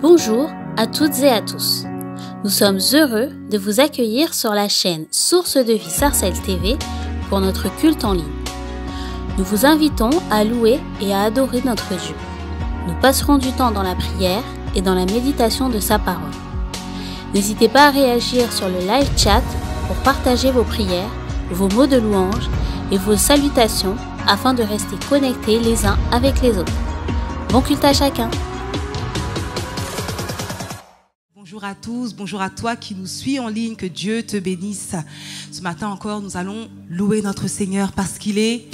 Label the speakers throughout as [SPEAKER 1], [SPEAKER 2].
[SPEAKER 1] Bonjour à toutes et à tous. Nous sommes heureux de vous accueillir sur la chaîne Source de Vie Sarcelles TV pour notre culte en ligne. Nous vous invitons à louer et à adorer notre Dieu. Nous passerons du temps dans la prière et dans la méditation de sa parole. N'hésitez pas à réagir sur le live chat pour partager vos prières, vos mots de louange et vos salutations afin de rester connectés les uns avec les autres. Bon culte à chacun.
[SPEAKER 2] Bonjour à tous, bonjour à toi qui nous suis en ligne, que Dieu te bénisse. Ce matin encore, nous allons louer notre Seigneur parce qu'il est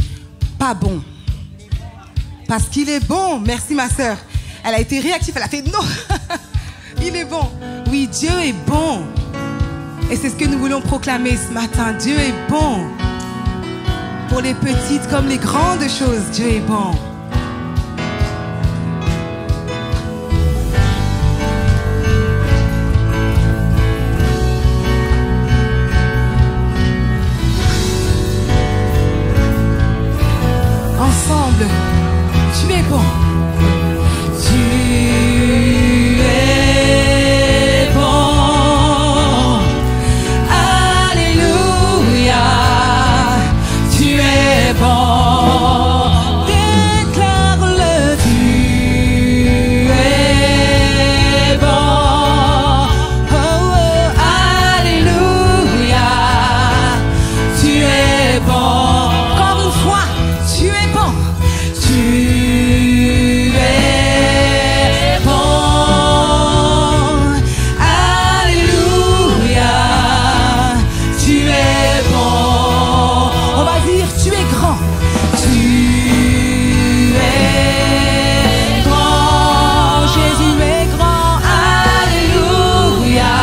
[SPEAKER 2] pas bon. Parce qu'il est bon. Merci ma sœur. Elle a été réactive, elle a fait non. Il est bon. Oui, Dieu est bon. Et c'est ce que nous voulons proclamer ce matin. Dieu est bon. Pour les petites comme les grandes choses, Dieu est bon. Ensemble, tu es bon. Tu es bon. Alléluia. Tu es bon. Déclare-le. Tu es bon. Oh, oh. Alléluia. Tu es bon. Encore une fois, tu es bon. Tu es bon. Alléluia. Tu es bon. On va dire tu es grand. Tu es grand. Jésus est grand. Alléluia.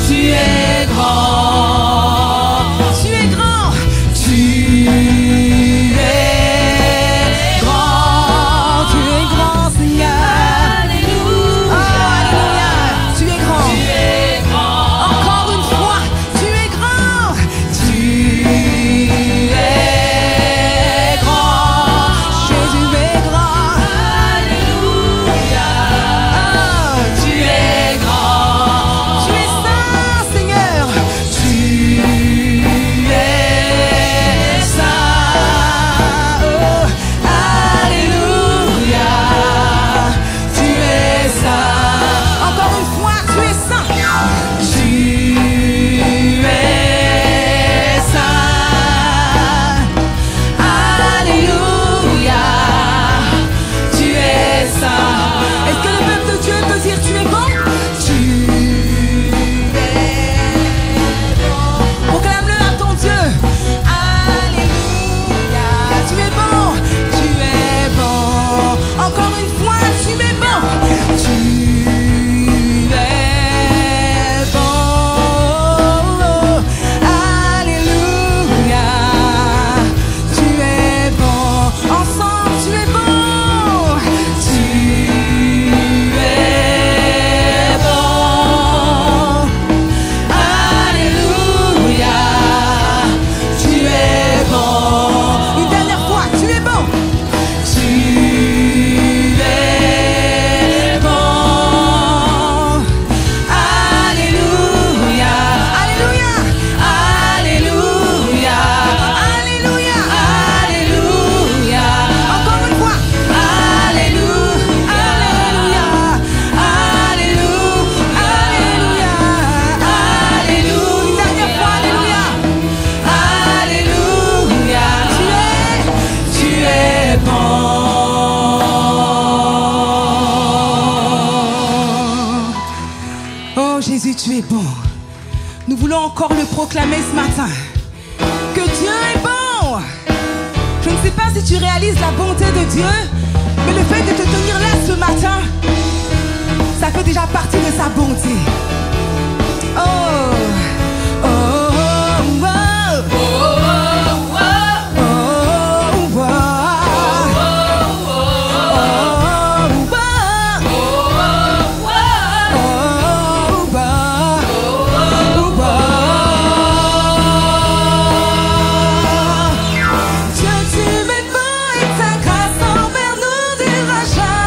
[SPEAKER 2] Tu es grand. Tu es grand. Tu es grand. Tu es grand, Seigneur. Alléluia. Tu es grand. Encore une fois, tu es grand. Tu es grand. Jésus est grand. Alléluia. Tu es grand. Tu es saint, Seigneur. Tu es saint. Oh, Alléluia. Tu es saint. Encore une fois, tu es saint. Tu es saint. Alléluia. Tu es saint. Est-ce que le peuple de Dieu peut dire tu es bon? Tu es bon. Proclame-le à ton Dieu. Alléluia. Tu es bon. Tu es bon. Encore une fois, tu es bon. Tu es bon. Alléluia. Tu es bon. Ensemble, tu es bon. Tu es bon. Alléluia. Tu es bon. Une dernière fois, tu es bon. Tu es bon. Alléluia. Alléluia. Alléluia. Alléluia. Alléluia. Encore une fois. Alléluia. Alléluia. Alléluia. Alléluia. Alléluia. Une dernière fois. Alléluia. Alléluia. Tu es bon. Oh Jésus, tu es bon. Nous voulons encore le proclamer ce matin. Que Dieu est bon. Je ne sais pas si tu réalises la bonté de Dieu, mais le fait de te tenir là ce matin, ça fait déjà partie de sa bonté. Oh, oh, oh, oh, oh, Dieu, tu es bon et ta grâce envers nous durera jamais.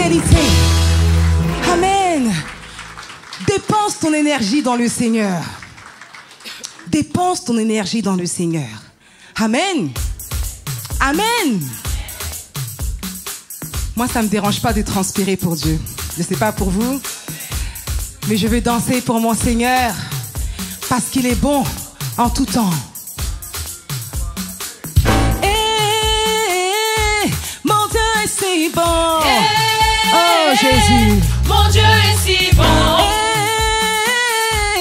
[SPEAKER 2] fidélité. Amen. Dépense ton énergie dans le Seigneur. Dépense ton énergie dans le Seigneur. Amen. Amen. Moi, ça ne me dérange pas de transpirer pour Dieu. Je ne sais pas pour vous, mais je veux danser pour mon Seigneur parce qu'il est bon en tout temps. Eh, mon Dieu est si bon. Oh Jésus.
[SPEAKER 3] Mon Dieu est si bon.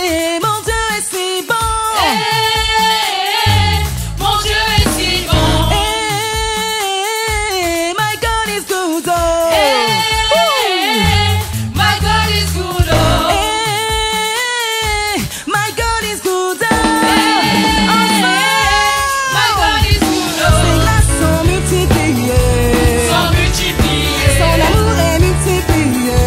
[SPEAKER 2] Eh, mon Dieu est si bon.
[SPEAKER 3] Mon Dieu est si bon.
[SPEAKER 2] Eh, my God is good. Oh.
[SPEAKER 3] My God is good. Oh.
[SPEAKER 2] Eh, my God is good. Oh.
[SPEAKER 3] My God is good.
[SPEAKER 2] Ses
[SPEAKER 3] Oh.
[SPEAKER 2] grâces sont multipliées.
[SPEAKER 3] Sans multiplier.
[SPEAKER 2] Son amour est multiplié.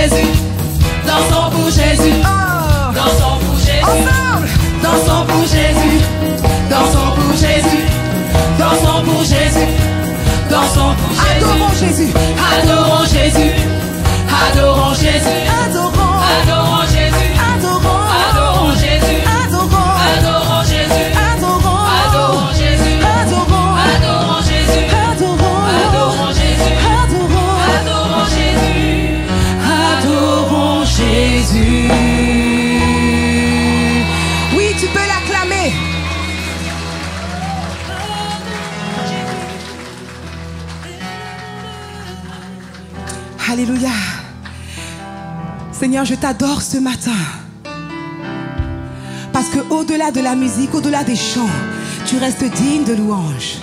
[SPEAKER 3] Jésus. Dansons pour Jésus. Dansons pour Jésus.
[SPEAKER 2] Ensemble.
[SPEAKER 3] Dansons pour Jésus. Dansons pour Jésus. Dansons pour Jésus. Dansons pour Jésus.
[SPEAKER 2] Adorons Jésus.
[SPEAKER 3] Adorons Jésus.
[SPEAKER 2] Adorons.
[SPEAKER 3] Adorons Jésus.
[SPEAKER 2] Adorons.
[SPEAKER 3] Adorons Jésus.
[SPEAKER 2] Adorons.
[SPEAKER 3] Adorons Jésus.
[SPEAKER 2] Adorons.
[SPEAKER 3] Adorons Jésus.
[SPEAKER 2] Adorons.
[SPEAKER 3] Adorons Jésus.
[SPEAKER 2] Adorons.
[SPEAKER 3] Adorons Jésus.
[SPEAKER 2] Adorons.
[SPEAKER 3] Adorons Jésus. Adorons Jésus.
[SPEAKER 2] Oui, tu peux l'acclamer. Alléluia. Seigneur, je t'adore ce matin. Parce que au-delà de la musique, au-delà des chants, tu restes digne de louange.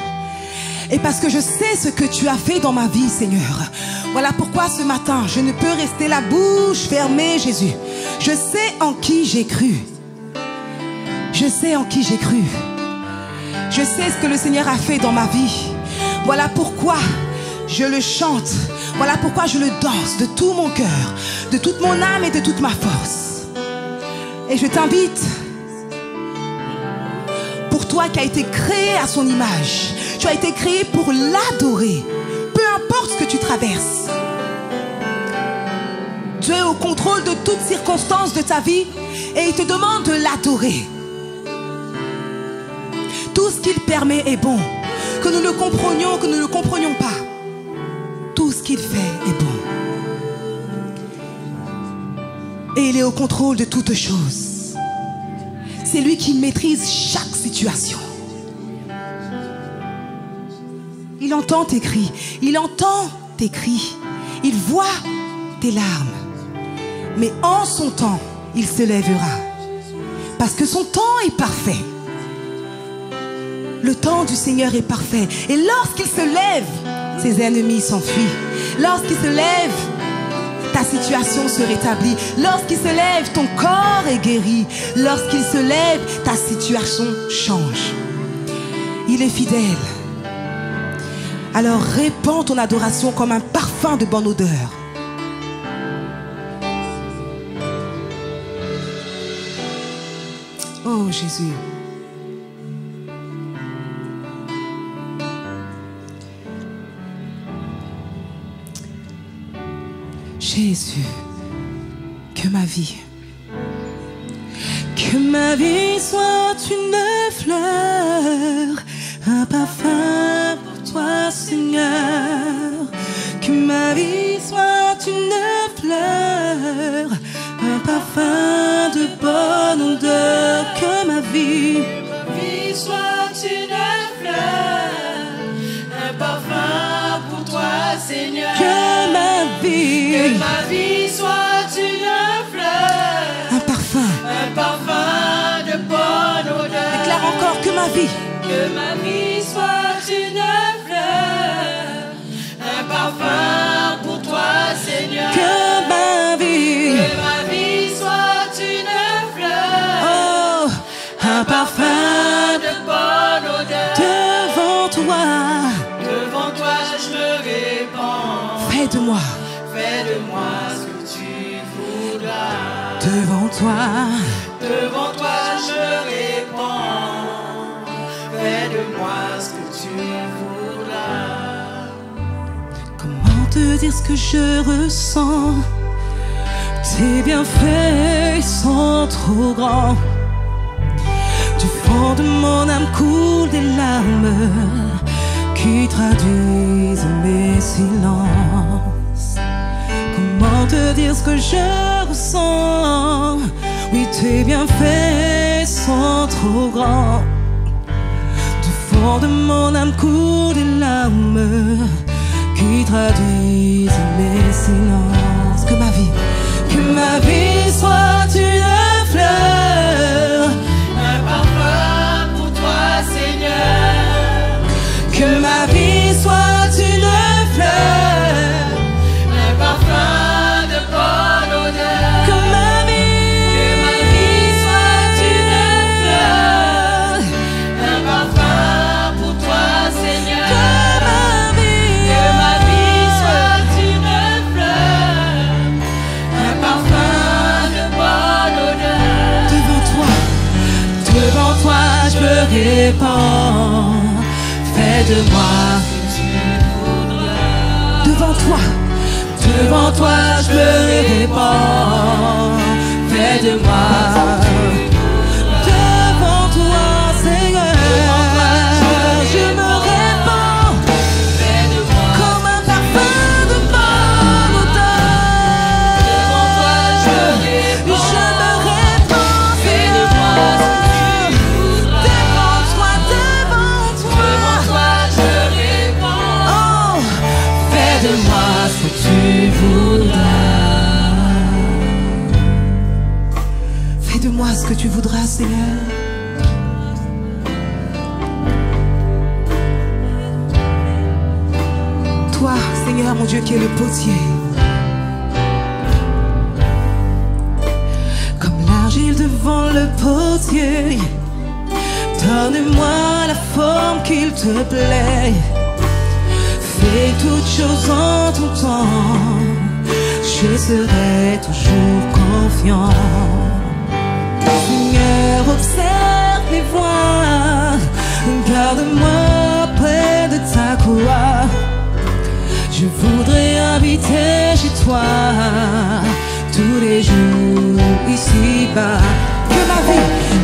[SPEAKER 2] Et parce que je sais ce que tu as fait dans ma vie, Seigneur. Voilà pourquoi ce matin, je ne peux rester la bouche fermée, Jésus. Je sais en qui j'ai cru. Je sais en qui j'ai cru. Je sais ce que le Seigneur a fait dans ma vie. Voilà pourquoi je le chante. Voilà pourquoi je le danse de tout mon cœur, de toute mon âme et de toute ma force. Et je t'invite, pour toi qui as été créé à son image, tu as été créé pour l'adorer, peu importe ce que tu traverses. Dieu est au contrôle de toutes circonstances de ta vie et il te demande de l'adorer. Tout ce qu'il permet est bon, que nous le comprenions, que nous ne le comprenions pas. Tout ce qu'il fait est bon. Et il est au contrôle de toutes choses. C'est lui qui maîtrise chaque situation. Il entend tes cris. Il entend tes cris. Il voit tes larmes. Mais en son temps, il se lèvera. Parce que son temps est parfait. Le temps du Seigneur est parfait. Et lorsqu'il se lève, ses ennemis s'enfuient. Lorsqu'il se lève, ta situation se rétablit. Lorsqu'il se lève, ton corps est guéri. Lorsqu'il se lève, ta situation change. Il est fidèle. Alors répands ton adoration comme un parfum de bonne odeur. Oh Jésus. Jésus, que ma vie soit une fleur, un parfum pour toi, Seigneur. Que ma vie soit une fleur, un parfum de bonne odeur. Que ma vie
[SPEAKER 3] soit une fleur, un parfum pour toi, Seigneur.
[SPEAKER 2] Que ma
[SPEAKER 3] vie soit une fleur,
[SPEAKER 2] un parfum
[SPEAKER 3] de bonne odeur.
[SPEAKER 2] Déclare encore que ma vie
[SPEAKER 3] soit une fleur, un parfum pour toi, Seigneur.
[SPEAKER 2] Que ma
[SPEAKER 3] vie soit une fleur,
[SPEAKER 2] oh, un parfum
[SPEAKER 3] de bonne odeur.
[SPEAKER 2] devant toi.
[SPEAKER 3] Devant toi je me répands.
[SPEAKER 2] Fais de moi
[SPEAKER 3] ce que tu voudras.
[SPEAKER 2] devant toi.
[SPEAKER 3] Devant toi je me répands. Fais de moi ce que tu voudras.
[SPEAKER 2] Comment te dire ce que je ressens? Tes bienfaits sont trop grands. Du fond de mon âme coulent des larmes qui traduisent mes silences. Comment te dire ce que je ressens? Oui, tes bienfaits sont trop grands. Du fond de mon âme coulent des larmes qui traduisent mes silences. Que ma vie soit une fleur,
[SPEAKER 3] Un parfum pour toi, Seigneur.
[SPEAKER 2] que ma vie soit une fleur,
[SPEAKER 3] Un parfum de bonne odeur.
[SPEAKER 2] que ma vie
[SPEAKER 3] soit une fleur. Un parfum pour toi, Seigneur.
[SPEAKER 2] que ma vie
[SPEAKER 3] Que ma vie soit une
[SPEAKER 2] de moi. Devant toi je me répands. Fais de moi. Devant toi, Seigneur, je me répands.
[SPEAKER 3] Fais de moi
[SPEAKER 2] Comme un parfum de bonne odeur.
[SPEAKER 3] devant toi, je me répands.
[SPEAKER 2] Je me répands,
[SPEAKER 3] Fais de moi ce que tu voudras.
[SPEAKER 2] devant toi,
[SPEAKER 3] Devant toi, je me répands.
[SPEAKER 2] Oh, fais de moi ce que tu voudras. Fais de moi ce que tu voudras, Seigneur. Toi, Seigneur, mon Dieu, qui est le potier. Comme l'argile devant le potier, donne-moi la forme qu'il te plaît. Fais toutes choses en ton temps, je serai toujours confiant. Seigneur, observe mes voies, garde-moi près de ta croix. Je voudrais habiter chez toi tous les jours ici-bas.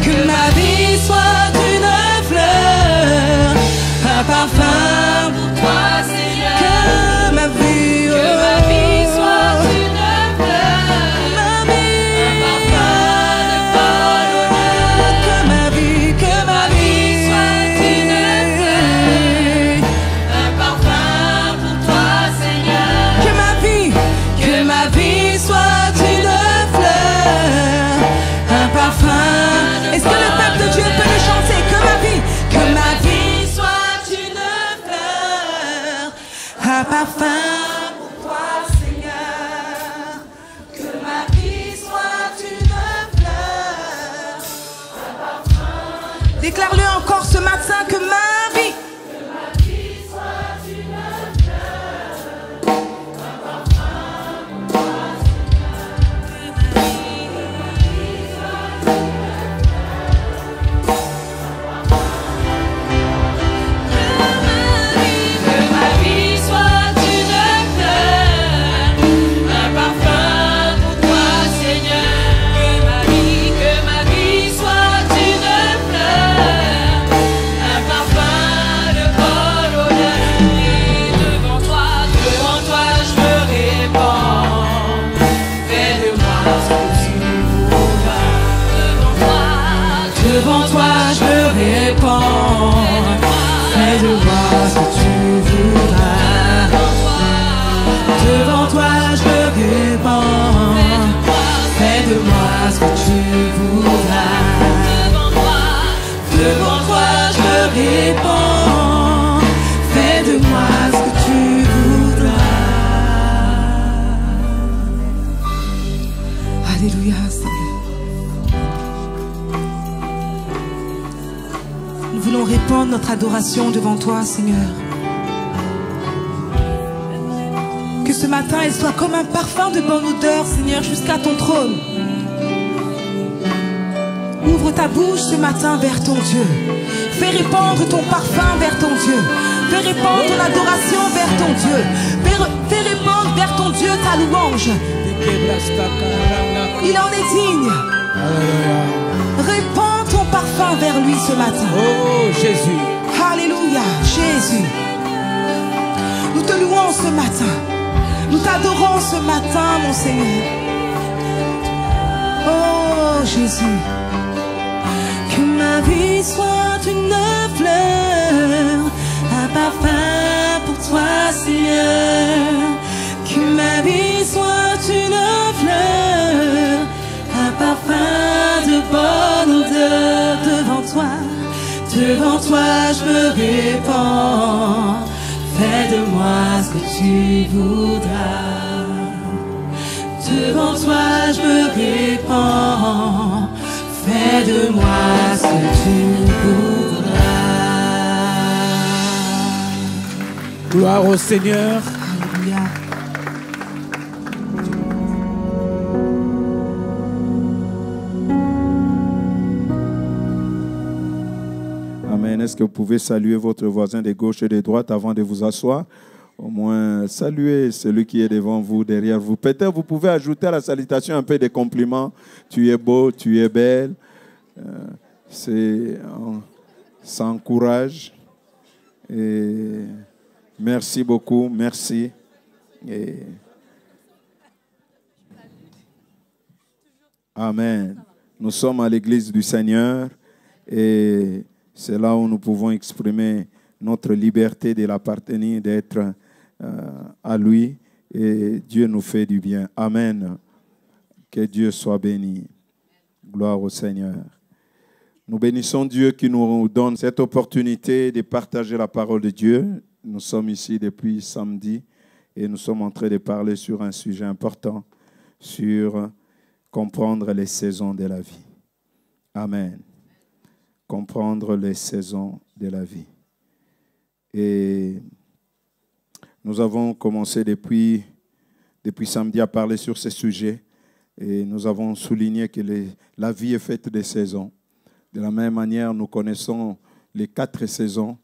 [SPEAKER 2] Que ma vie soit une fleur, un parfum
[SPEAKER 3] Pour toi, Seigneur,
[SPEAKER 2] que ma vie
[SPEAKER 3] soit une fleur,
[SPEAKER 2] ma vie,
[SPEAKER 3] un parfum de bonne odeur.
[SPEAKER 2] que ma vie
[SPEAKER 3] Soit une fleur, un parfum pour toi, Seigneur.
[SPEAKER 2] que ma vie soit une fleur, un parfum. Est-ce que le peuple de Dieu peut le chanter? Que ma vie soit une fleur, un parfum pour toi, Seigneur. Que ma vie soit une fleur, un parfum. Déclare-le encore ce matin, que ma vie.
[SPEAKER 3] Que ma vie soit une fleur, un parfum pour toi, Seigneur. Que ma vie soit une fleur, un parfum de bonne odeur. Et devant toi, je me répands. Fais de moi ce que tu voudras.
[SPEAKER 2] Devant toi, je me répands. Fais de moi ce que tu voudras. Devant toi, je me répands. Fais de moi ce que tu voudras. Devant toi, je me répands. Fais de moi ce que tu voudras. Alléluia, Seigneur. Nous voulons répandre notre adoration devant toi, Seigneur. Que ce matin, elle soit comme un parfum de bonne odeur, Seigneur, jusqu'à ton trône. Ouvre ta bouche ce matin vers ton Dieu. Fais répandre ton parfum vers ton Dieu. Fais répandre ton adoration vers ton Dieu. Fais répandre vers ton Dieu ta louange. Il en est digne. Répands ton parfum vers lui ce matin.
[SPEAKER 4] Oh Jésus.
[SPEAKER 2] Alléluia, Jésus. Nous te louons ce matin. Nous t'adorons ce matin, mon Seigneur. Oh Jésus. Que ma vie soit une fleur, un parfum pour toi, Seigneur. Que ma vie soit une fleur, un parfum de bonne odeur. Devant toi, je me répands. Fais de moi ce que tu voudras. Devant toi, je me répands. Fais de moi ce que tu voudras.
[SPEAKER 4] Gloire au Seigneur.
[SPEAKER 2] Alléluia.
[SPEAKER 5] Amen. est-ce que vous pouvez saluer votre voisin de gauche et de droite avant de vous asseoir? Au moins, saluez celui qui est devant vous, derrière vous. Peut-être vous pouvez ajouter à la salutation un peu de compliments. Tu es beau, tu es belle. Ça encourage. Et merci beaucoup, merci. Et amen. Nous sommes à l'église du Seigneur et c'est là où nous pouvons exprimer notre liberté de l'appartenir, d'être à lui, et Dieu nous fait du bien. Amen. Que Dieu soit béni. Gloire au Seigneur. Nous bénissons Dieu qui nous donne cette opportunité de partager la parole de Dieu. Nous sommes ici depuis samedi et nous sommes en train de parler sur un sujet important, sur comprendre les saisons de la vie. Amen. Comprendre les saisons de la vie. Et nous avons commencé depuis samedi à parler sur ce sujet et nous avons souligné que la vie est faite de saisons. De la même manière, nous connaissons les 4 saisons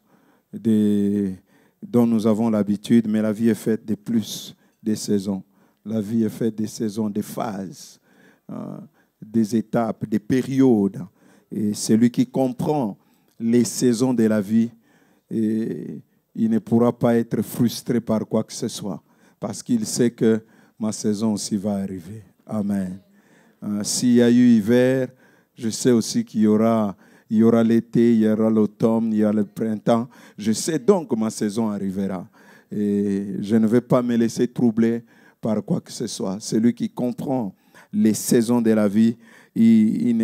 [SPEAKER 5] dont nous avons l'habitude, mais la vie est faite de plus de saisons. La vie est faite des saisons, des phases, des étapes, des périodes. Et celui qui comprend les saisons de la vie, et il ne pourra pas être frustré par quoi que ce soit, parce qu'il sait que ma saison aussi va arriver. Amen. S'il y a eu hiver, je sais aussi qu'il y aura l'été, il y aura l'automne, il y aura le printemps. Je sais donc que ma saison arrivera. Et je ne vais pas me laisser troubler par quoi que ce soit. Celui qui comprend les saisons de la vie, il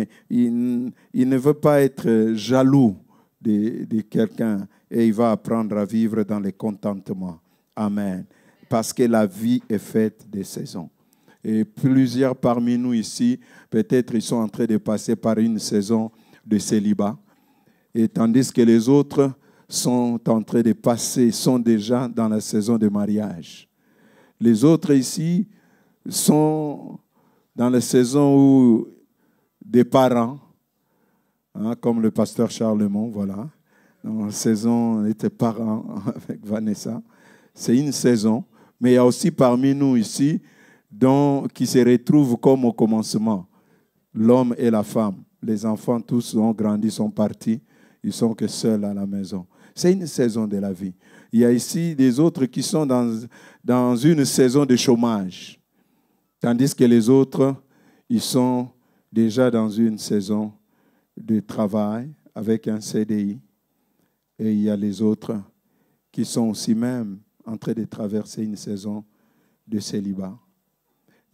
[SPEAKER 5] ne veut pas être jaloux de quelqu'un et il va apprendre à vivre dans le contentement. Amen. Parce que la vie est faite de saisons. Et plusieurs parmi nous ici, peut-être ils sont en train de passer par une saison de célibat. Et tandis que les autres sont en train de passer, sont déjà dans la saison de mariage. Les autres ici sont dans la saison où des parents, comme le pasteur Charlemont, voilà, dans la saison des parents avec Vanessa. C'est une saison, mais il y a aussi parmi nous ici qui se retrouvent comme au commencement, l'homme et la femme. Les enfants tous ont grandi, sont partis, ils sont que seuls à la maison. C'est une saison de la vie. Il y a ici des autres qui sont dans une saison de chômage, tandis que les autres, ils sont déjà dans une saison de travail avec un CDI. Et il y a les autres qui sont aussi même en train de traverser une saison de célibat,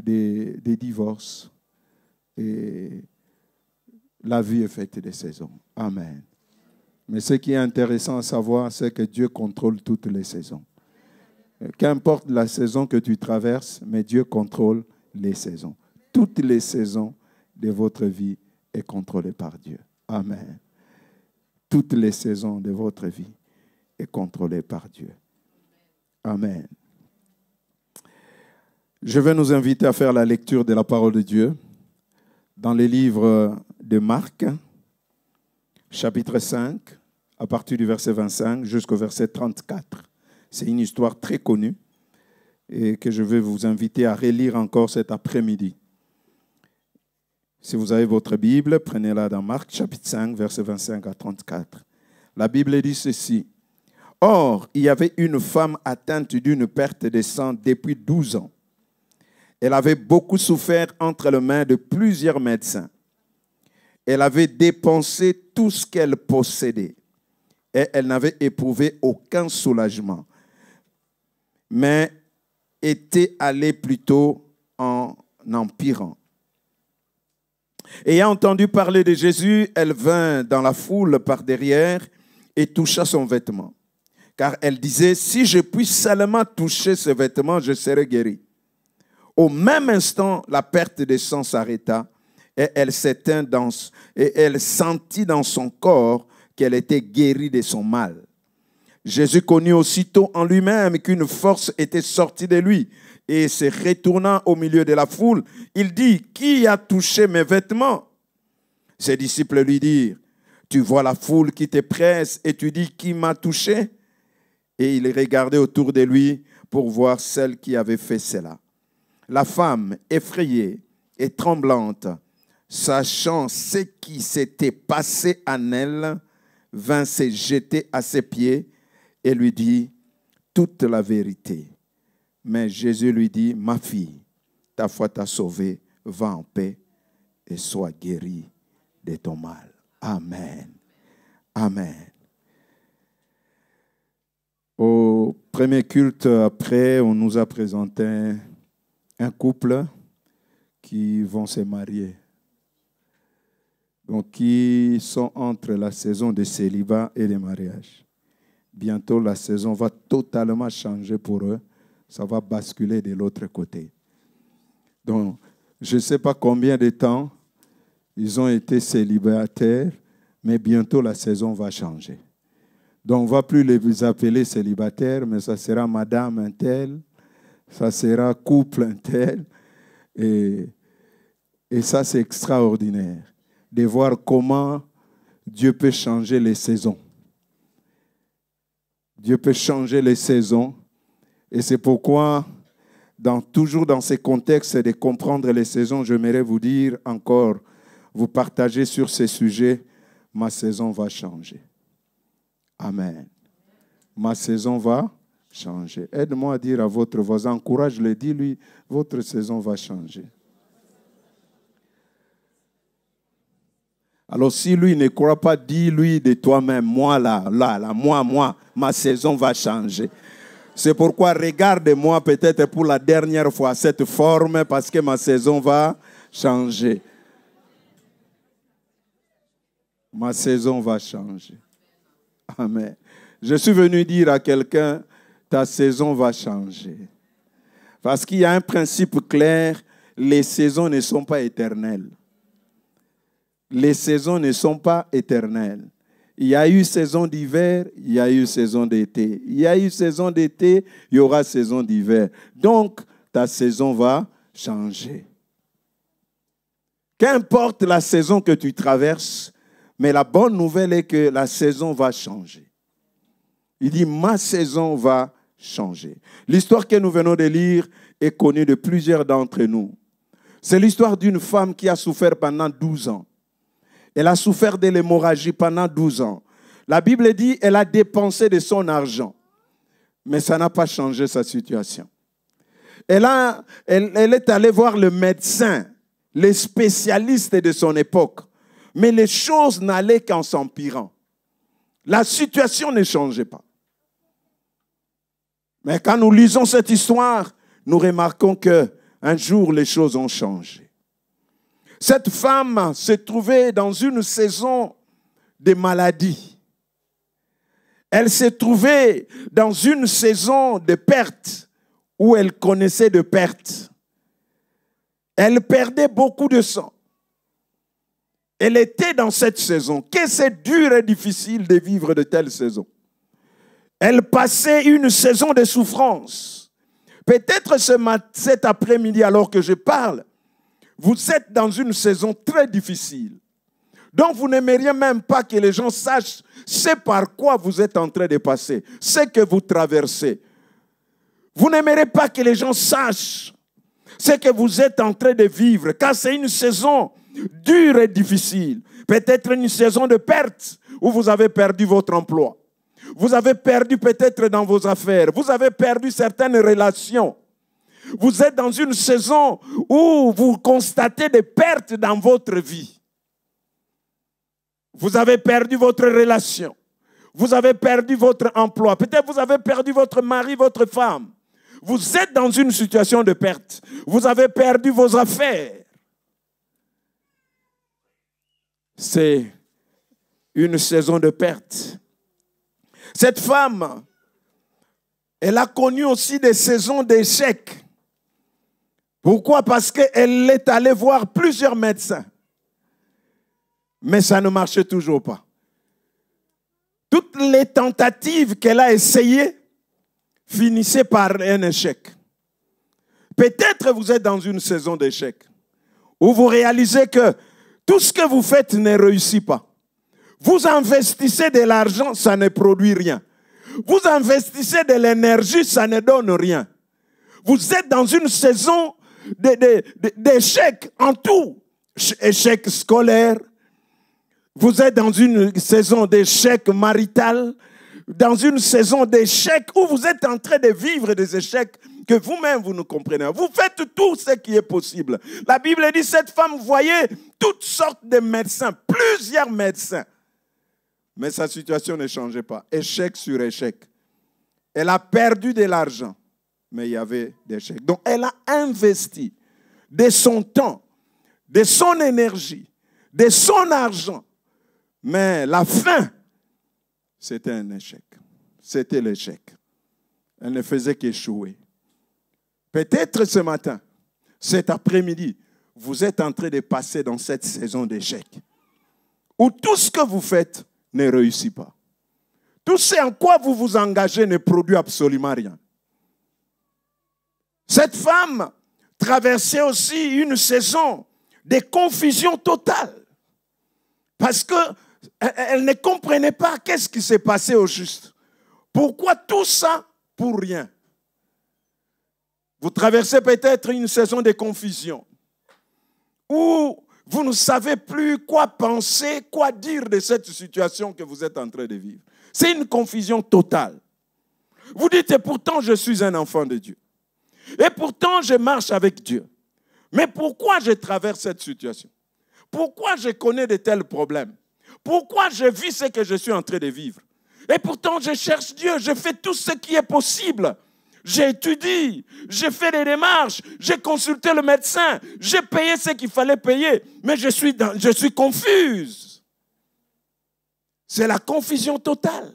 [SPEAKER 5] des divorces. Et la vie est faite de saisons. Amen. Mais ce qui est intéressant à savoir, c'est que Dieu contrôle toutes les saisons. Qu'importe la saison que tu traverses, mais Dieu contrôle les saisons. Toutes les saisons de votre vie sont contrôlées par Dieu. Amen. Toutes les saisons de votre vie sont contrôlées par Dieu. Amen. Je vais nous inviter à faire la lecture de la parole de Dieu dans le livre de Marc, chapitre 5, à partir du verset 25 jusqu'au verset 34. C'est une histoire très connue et que je vais vous inviter à relire encore cet après-midi. Si vous avez votre Bible, prenez-la dans Marc, chapitre 5, verset 25 à 34. La Bible dit ceci. « Or, il y avait une femme atteinte d'une perte de sang depuis 12 ans. Elle avait beaucoup souffert entre les mains de plusieurs médecins. Elle avait dépensé tout ce qu'elle possédait et elle n'avait éprouvé aucun soulagement, mais était allée plutôt en empirant. Ayant entendu parler de Jésus, elle vint dans la foule par derrière et toucha son vêtement. Car elle disait, si je puis seulement toucher ce vêtement, je serai guérie. Au même instant, la perte de sang s'arrêta et elle sentit dans son corps qu'elle était guérie de son mal. Jésus connut aussitôt en lui-même qu'une force était sortie de lui. Et se retournant au milieu de la foule, il dit, « Qui a touché mes vêtements ?» Ses disciples lui dirent, Tu vois la foule qui te presse et tu dis, qui m'a touché? Et il regardait autour de lui pour voir celle qui avait fait cela. La femme, effrayée et tremblante, sachant ce qui s'était passé en elle, vint se jeter à ses pieds et lui dit toute la vérité. Mais Jésus lui dit, ma fille, ta foi t'a sauvée, va en paix et sois guérie de ton mal. Amen. Amen. Au premier culte après, on nous a présenté un couple qui vont se marier. Donc, qui sont entre la saison de célibat et de mariage. Bientôt, la saison va totalement changer pour eux. Ça va basculer de l'autre côté. Donc, je ne sais pas combien de temps ils ont été célibataires, mais bientôt la saison va changer. Donc, on ne va plus les appeler célibataires, mais ça sera madame un tel, ça sera couple un tel. Et ça, c'est extraordinaire de voir comment Dieu peut changer les saisons. Dieu peut changer les saisons. Et c'est pourquoi, toujours dans ces contextes de comprendre les saisons, j'aimerais vous dire encore, vous partager sur ces sujets, ma saison va changer. Amen. Ma saison va changer. Aide-moi à dire à votre voisin, encourage-le, dis-lui, votre saison va changer. Alors si lui ne croit pas, dis-lui de toi-même, moi moi, ma saison va changer. C'est pourquoi regarde-moi peut-être pour la dernière fois cette forme parce que ma saison va changer. Ma saison va changer. Amen. Je suis venu dire à quelqu'un, ta saison va changer. Parce qu'il y a un principe clair, les saisons ne sont pas éternelles. Les saisons ne sont pas éternelles. Il y a eu saison d'hiver, il y a eu saison d'été. Il y a eu saison d'été, il y aura saison d'hiver. Donc, ta saison va changer. Qu'importe la saison que tu traverses, mais la bonne nouvelle est que la saison va changer. Il dit, ma saison va changer. L'histoire que nous venons de lire est connue de plusieurs d'entre nous. C'est l'histoire d'une femme qui a souffert pendant 12 ans. Elle a souffert de l'hémorragie pendant 12 ans. La Bible dit qu'elle a dépensé de son argent. Mais ça n'a pas changé sa situation. Elle est allée voir le médecin, les spécialistes de son époque. Mais les choses n'allaient qu'en s'empirant. La situation ne changeait pas. Mais quand nous lisons cette histoire, nous remarquons qu'un jour, les choses ont changé. Cette femme se trouvait dans une saison de maladie. Elle se trouvait dans une saison de perte où elle connaissait de pertes. Elle perdait beaucoup de sang. Elle était dans cette saison. Que c'est dur et difficile de vivre de telles saisons. Elle passait une saison de souffrance. Peut-être cet après-midi, alors que je parle, vous êtes dans une saison très difficile. Donc vous n'aimeriez même pas que les gens sachent ce par quoi vous êtes en train de passer, ce que vous traversez. Vous n'aimerez pas que les gens sachent ce que vous êtes en train de vivre, car c'est une saison dure et difficile. Peut-être une saison de perte où vous avez perdu votre emploi. Vous avez perdu peut-être dans vos affaires. Vous avez perdu certaines relations. Vous êtes dans une saison où vous constatez des pertes dans votre vie. Vous avez perdu votre relation. Vous avez perdu votre emploi. Peut-être vous avez perdu votre mari, votre femme. Vous êtes dans une situation de perte. Vous avez perdu vos affaires. C'est une saison de perte. Cette femme, elle a connu aussi des saisons d'échecs. Pourquoi? Parce qu'elle est allée voir plusieurs médecins. Mais ça ne marchait toujours pas. Toutes les tentatives qu'elle a essayées finissaient par un échec. Peut-être vous êtes dans une saison d'échecs où vous réalisez que tout ce que vous faites ne réussit pas. Vous investissez de l'argent, ça ne produit rien. Vous investissez de l'énergie, ça ne donne rien. Vous êtes dans une saison d'échecs en tout. Échec scolaire. Vous êtes dans une saison d'échec marital. Dans une saison d'échecs où vous êtes en train de vivre des échecs que vous-même, vous ne comprenez. Vous faites tout ce qui est possible. La Bible dit, cette femme voyait toutes sortes de médecins, plusieurs médecins. Mais sa situation ne changeait pas. Échec sur échec. Elle a perdu de l'argent, mais il y avait des échecs. Donc, elle a investi de son temps, de son énergie, de son argent. Mais la fin, c'était un échec. C'était l'échec. Elle ne faisait qu'échouer. Peut-être ce matin, cet après-midi, vous êtes en train de passer dans cette saison d'échec où tout ce que vous faites ne réussit pas. Tout ce en quoi vous vous engagez ne produit absolument rien. Cette femme traversait aussi une saison de confusion totale parce qu'elle ne comprenait pas qu'est-ce qui s'est passé au juste. Pourquoi tout ça pour rien? Vous traversez peut-être une saison de confusion où vous ne savez plus quoi penser, quoi dire de cette situation que vous êtes en train de vivre. C'est une confusion totale. Vous dites, et pourtant je suis un enfant de Dieu. Et pourtant je marche avec Dieu. Mais pourquoi je traverse cette situation? Pourquoi je connais de tels problèmes? Pourquoi je vis ce que je suis en train de vivre? Et pourtant je cherche Dieu, je fais tout ce qui est possible. J'ai étudié, j'ai fait des démarches, j'ai consulté le médecin, j'ai payé ce qu'il fallait payer, mais je suis confuse. C'est la confusion totale.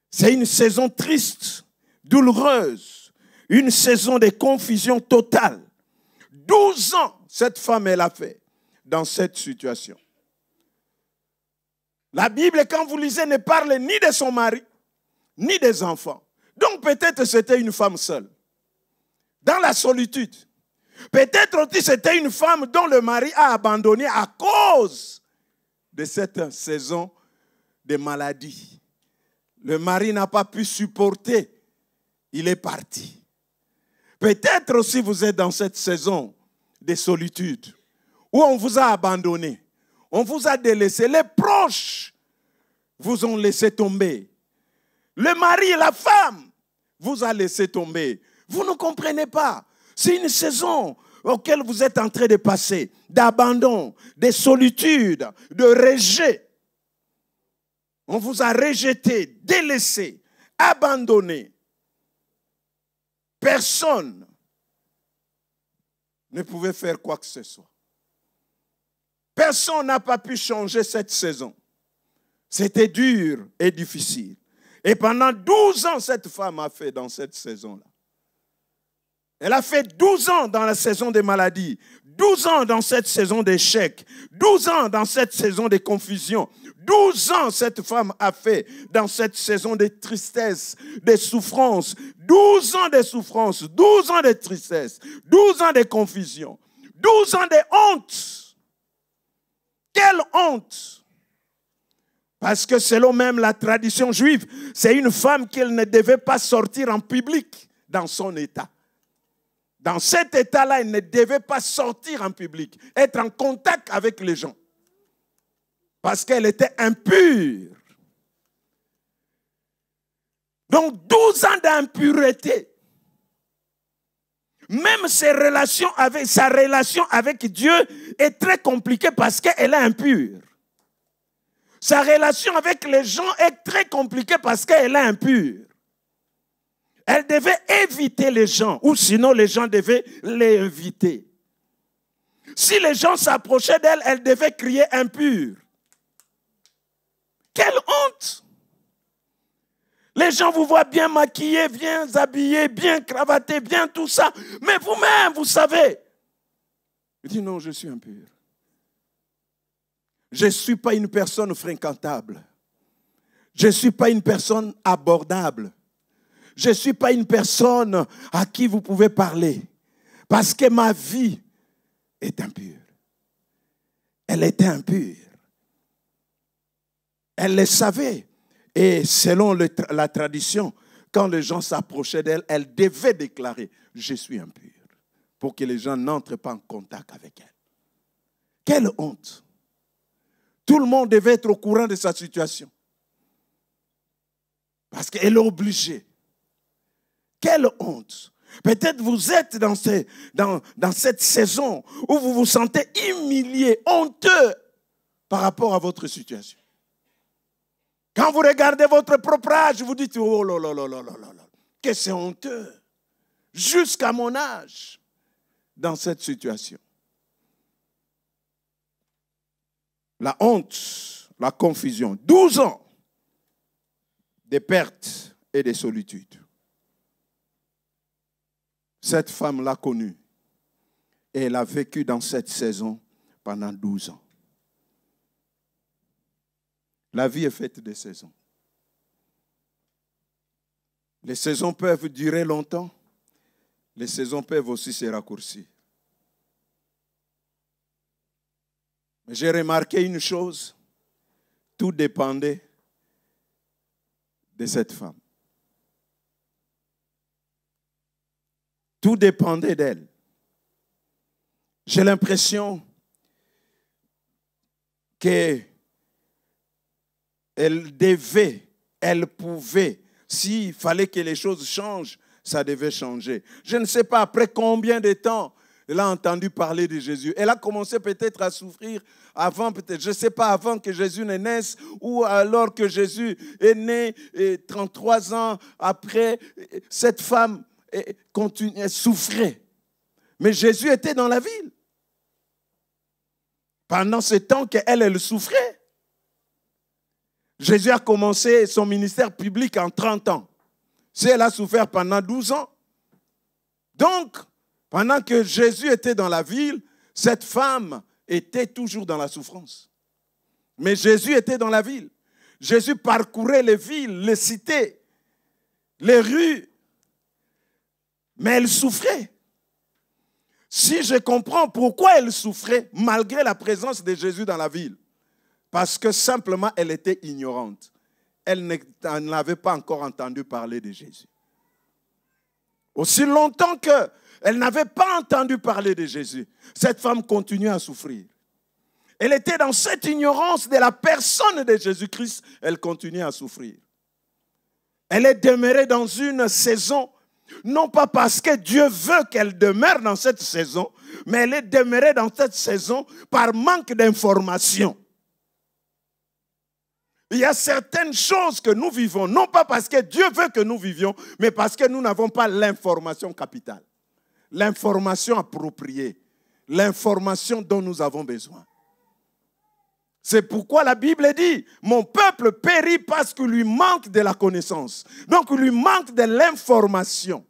[SPEAKER 5] C'est une saison triste, douloureuse, une saison de confusion totale. 12 ans, cette femme, elle a fait dans cette situation. La Bible, quand vous lisez, ne parle ni de son mari, ni des enfants. Donc peut-être c'était une femme seule, dans la solitude. Peut-être aussi c'était une femme dont le mari a abandonné à cause de cette saison de maladie. Le mari n'a pas pu supporter, il est parti. Peut-être aussi vous êtes dans cette saison de solitude, où on vous a abandonné, on vous a délaissé, les proches vous ont laissé tomber. Le mari et la femme vous a laissé tomber. Vous ne comprenez pas. C'est une saison auquel vous êtes en train de passer, d'abandon, de solitude, de rejet. On vous a rejeté, délaissé, abandonné. Personne ne pouvait faire quoi que ce soit. Personne n'a pas pu changer cette saison. C'était dur et difficile. Et pendant 12 ans, cette femme a fait dans cette saison-là. Elle a fait 12 ans dans la saison des maladies, 12 ans dans cette saison d'échecs, 12 ans dans cette saison de confusion, 12 ans cette femme a fait dans cette saison de tristesse, de souffrance, 12 ans de souffrance, 12 ans de tristesse, 12 ans de confusion, 12 ans de honte. Quelle honte! Parce que selon même la tradition juive, c'est une femme qu'elle ne devait pas sortir en public dans son état. Dans cet état-là, elle ne devait pas sortir en public, être en contact avec les gens. Parce qu'elle était impure. Donc 12 ans d'impureté. Même sa relation avec Dieu est très compliquée parce qu'elle est impure. Sa relation avec les gens est très compliquée parce qu'elle est impure. Elle devait éviter les gens, ou sinon les gens devaient l'éviter. Si les gens s'approchaient d'elle, elle devait crier impure. Quelle honte! Les gens vous voient bien maquillés, bien habillés, bien cravatés, bien tout ça. Mais vous-même, vous savez. Je dis non, je suis impur. Je ne suis pas une personne fréquentable. Je ne suis pas une personne abordable. Je ne suis pas une personne à qui vous pouvez parler. Parce que ma vie est impure. Elle était impure. Elle le savait. Et selon la tradition, quand les gens s'approchaient d'elle, elle devait déclarer « Je suis impure » pour que les gens n'entrent pas en contact avec elle. Quelle honte! Tout le monde devait être au courant de sa situation. Parce qu'elle est obligée. Quelle honte! Peut-être vous êtes dans cette saison où vous vous sentez humilié, honteux par rapport à votre situation. Quand vous regardez votre propre âge, vous dites « Oh là là là là là là, que c'est honteux !» Jusqu'à mon âge, dans cette situation. La honte, la confusion. 12 ans de pertes et de solitude. Cette femme l'a connue et elle a vécu dans cette saison pendant 12 ans. La vie est faite de saisons. Les saisons peuvent durer longtemps, les saisons peuvent aussi se raccourcir. Mais j'ai remarqué une chose, tout dépendait de cette femme. Tout dépendait d'elle. J'ai l'impression qu'elle devait, elle pouvait, s'il fallait que les choses changent, ça devait changer. Je ne sais pas après combien de temps elle a entendu parler de Jésus. Elle a commencé peut-être à souffrir avant, peut-être, je ne sais pas, avant que Jésus ne naisse ou alors que Jésus est né 33 ans après, cette femme elle souffrait. Mais Jésus était dans la ville. Pendant ce temps qu'elle souffrait. Jésus a commencé son ministère public en 30 ans. Si elle a souffert pendant 12 ans. Donc, pendant que Jésus était dans la ville, cette femme était toujours dans la souffrance. Mais Jésus était dans la ville. Jésus parcourait les villes, les cités, les rues. Mais elle souffrait. Si je comprends pourquoi elle souffrait, malgré la présence de Jésus dans la ville, parce que simplement elle était ignorante. Elle n'avait pas encore entendu parler de Jésus. Aussi longtemps qu'elle n'avait pas entendu parler de Jésus, cette femme continuait à souffrir. Elle était dans cette ignorance de la personne de Jésus-Christ, elle continuait à souffrir. Elle est demeurée dans une saison, non pas parce que Dieu veut qu'elle demeure dans cette saison, mais elle est demeurée dans cette saison par manque d'information. Il y a certaines choses que nous vivons, non pas parce que Dieu veut que nous vivions, mais parce que nous n'avons pas l'information capitale, l'information appropriée, l'information dont nous avons besoin. C'est pourquoi la Bible dit, mon peuple périt parce qu'il lui manque de la connaissance. Donc il lui manque de l'information.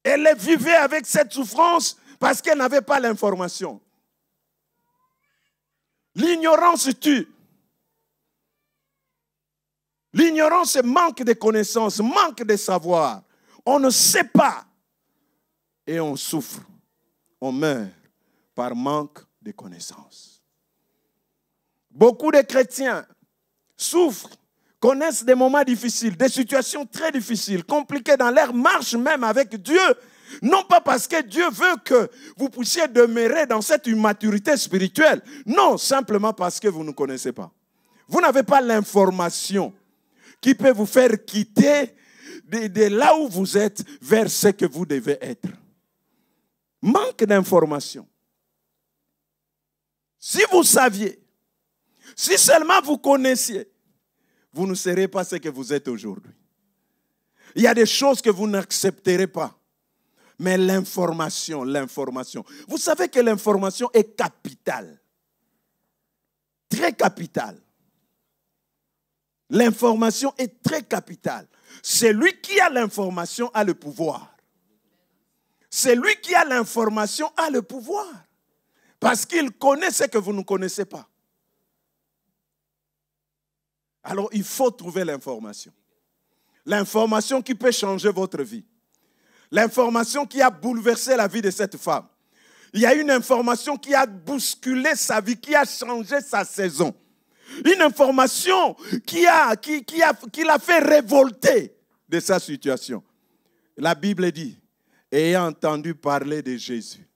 [SPEAKER 5] Elle vivait avec cette souffrance parce qu'elle n'avait pas l'information. L'ignorance tue. L'ignorance manque de connaissances, manque de savoir. On ne sait pas et on souffre. On meurt par manque de connaissances. Beaucoup de chrétiens souffrent, connaissent des moments difficiles, des situations très difficiles, compliquées dans leur marche même avec Dieu. Non pas parce que Dieu veut que vous puissiez demeurer dans cette immaturité spirituelle. Non, simplement parce que vous ne connaissez pas. Vous n'avez pas l'information qui peut vous faire quitter de là où vous êtes vers ce que vous devez être. Manque d'information. Si vous saviez, si seulement vous connaissiez, vous ne serez pas ce que vous êtes aujourd'hui. Il y a des choses que vous n'accepterez pas. Mais l'information. Vous savez que l'information est capitale. Très capitale. L'information est très capitale. Celui qui a l'information a le pouvoir. Celui qui a l'information a le pouvoir. Parce qu'il connaît ce que vous ne connaissez pas. Alors, il faut trouver l'information. L'information qui peut changer votre vie. L'information qui a bouleversé la vie de cette femme. Il y a une information qui a bousculé sa vie, qui a changé sa saison. Une information qui l'a fait révolter de sa situation. La Bible dit, ayant entendu parler de Jésus.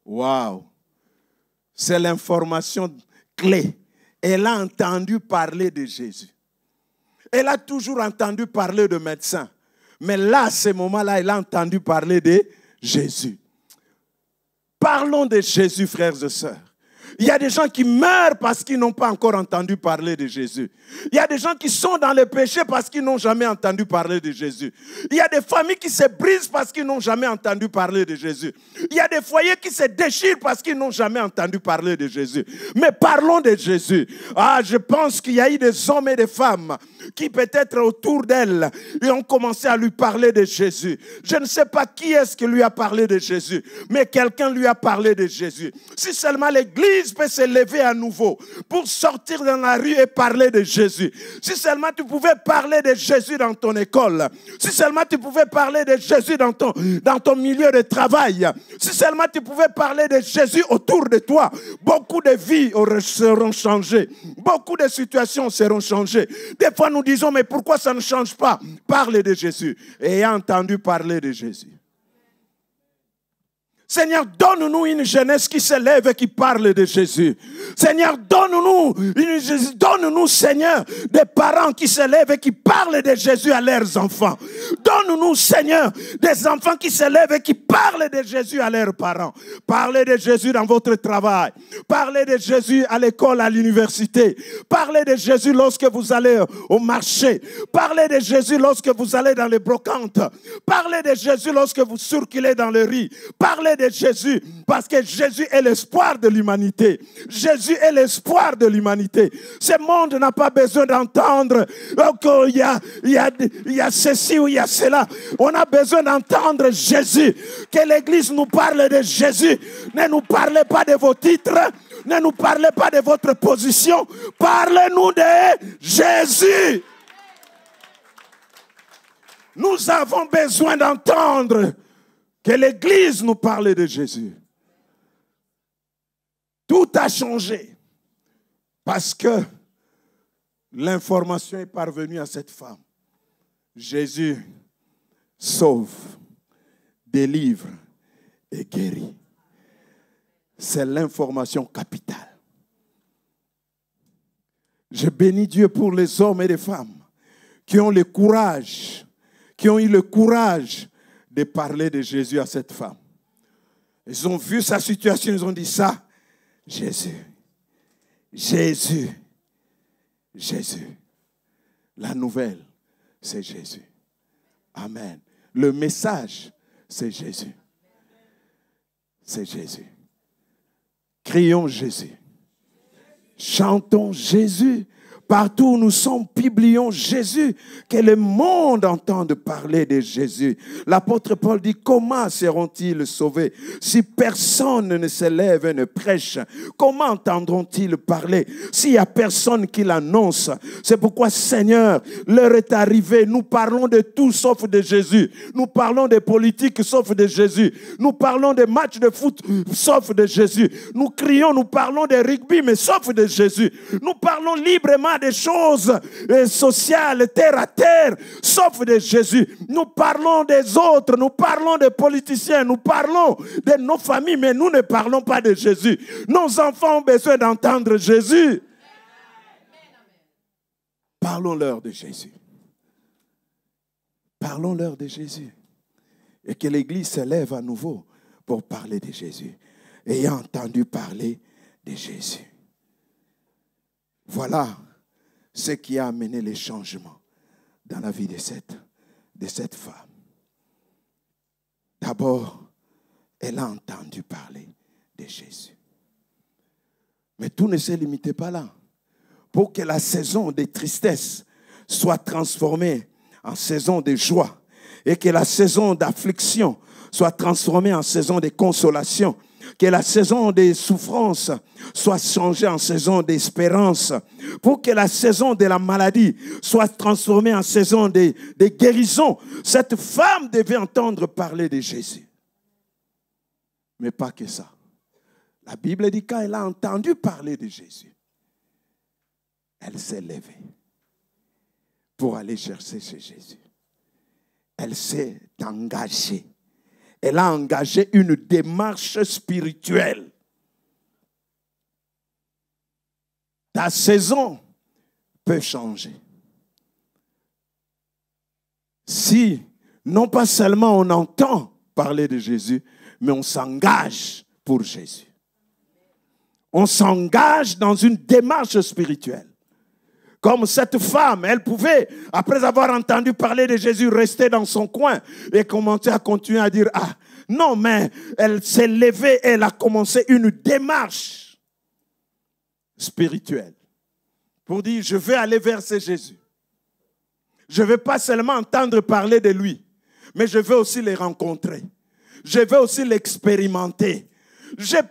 [SPEAKER 5] Waouh! C'est l'information clé. Elle a entendu parler de Jésus. Elle a toujours entendu parler de médecins. Mais là, à ce moment-là, elle a entendu parler de Jésus. Parlons de Jésus, frères et sœurs. Il y a des gens qui meurent parce qu'ils n'ont pas encore entendu parler de Jésus. Il y a des gens qui sont dans le péché parce qu'ils n'ont jamais entendu parler de Jésus. Il y a des familles qui se brisent parce qu'ils n'ont jamais entendu parler de Jésus. Il y a des foyers qui se déchirent parce qu'ils n'ont jamais entendu parler de Jésus. Mais parlons de Jésus. Ah, je pense qu'il y a eu des hommes et des femmes qui peut-être autour d'elle ont commencé à lui parler de Jésus. Je ne sais pas qui est-ce qui lui a parlé de Jésus, mais quelqu'un lui a parlé de Jésus. Si seulement l'Église peut se lever à nouveau pour sortir dans la rue et parler de Jésus. Si seulement tu pouvais parler de Jésus dans ton école. Si seulement tu pouvais parler de Jésus dans ton milieu de travail. Si seulement tu pouvais parler de Jésus autour de toi. Beaucoup de vies seront changées. Beaucoup de situations seront changées. Des fois nous disons, mais pourquoi ça ne change pas? Parle de Jésus. Et ayant entendu parler de Jésus. Seigneur, donne-nous une jeunesse qui se lève et qui parle de Jésus. Seigneur, donne-nous, Seigneur, des parents qui se lèvent et qui parlent de Jésus à leurs enfants. Donne-nous, Seigneur, des enfants qui se lèvent et qui parlent de Jésus à leurs parents. Parlez de Jésus dans votre travail. Parlez de Jésus à l'école, à l'université. Parlez de Jésus lorsque vous allez au marché. Parlez de Jésus lorsque vous allez dans les brocantes. Parlez de Jésus lorsque vous circulez dans les rues. Parlez de Jésus, parce que Jésus est l'espoir de l'humanité. Jésus est l'espoir de l'humanité. Ce monde n'a pas besoin d'entendre qu'il y a ceci ou il y a cela. On a besoin d'entendre Jésus. Que l'Église nous parle de Jésus. Ne nous parlez pas de vos titres. Ne nous parlez pas de votre position. Parlez-nous de Jésus. Nous avons besoin d'entendre que l'Église nous parle de Jésus. Tout a changé parce que l'information est parvenue à cette femme. Jésus sauve, délivre et guérit. C'est l'information capitale. Je bénis Dieu pour les hommes et les femmes qui ont le courage, qui ont eu le courage de parler de Jésus à cette femme. Ils ont vu sa situation, ils ont dit ça. Jésus, Jésus, Jésus. La nouvelle, c'est Jésus. Amen. Le message, c'est Jésus. C'est Jésus. Crions Jésus. Chantons Jésus. Partout où nous sommes, publions Jésus, que le monde entende parler de Jésus. L'apôtre Paul dit, comment seront-ils sauvés si personne ne se lève et ne prêche? Comment entendront-ils parler s'il n'y a personne qui l'annonce? C'est pourquoi, Seigneur, l'heure est arrivée. Nous parlons de tout sauf de Jésus. Nous parlons des politiques sauf de Jésus. Nous parlons des matchs de foot sauf de Jésus. Nous crions, nous parlons de rugby, mais sauf de Jésus. Nous parlons librement des choses sociales, terre à terre, sauf de Jésus. Nous parlons des autres, nous parlons des politiciens, nous parlons de nos familles, mais nous ne parlons pas de Jésus. Nos enfants ont besoin d'entendre Jésus. Parlons-leur de Jésus. Parlons-leur de Jésus. Et que l'Église se lève à nouveau pour parler de Jésus. Ayant entendu parler de Jésus. Voilà ce qui a amené les changements dans la vie de cette femme. D'abord, elle a entendu parler de Jésus. Mais tout ne se limitait pas là. Pour que la saison de tristesse soit transformée en saison de joie et que la saison d'affliction soit transformée en saison de consolation, que la saison des souffrances soit changée en saison d'espérance, pour que la saison de la maladie soit transformée en saison de guérison. Cette femme devait entendre parler de Jésus. Mais pas que ça. La Bible dit quand elle a entendu parler de Jésus, elle s'est levée pour aller chercher chez Jésus. Elle s'est engagée. Elle a engagé une démarche spirituelle. Ta saison peut changer. Si, non pas seulement on entend parler de Jésus, mais on s'engage pour Jésus. On s'engage dans une démarche spirituelle. Comme cette femme, elle pouvait, après avoir entendu parler de Jésus, rester dans son coin et commencer à continuer à dire, ah, non, mais elle s'est levée et elle a commencé une démarche spirituelle pour dire, je vais aller vers ce Jésus. Je ne vais pas seulement entendre parler de lui, mais je veux aussi le rencontrer. Je veux aussi l'expérimenter.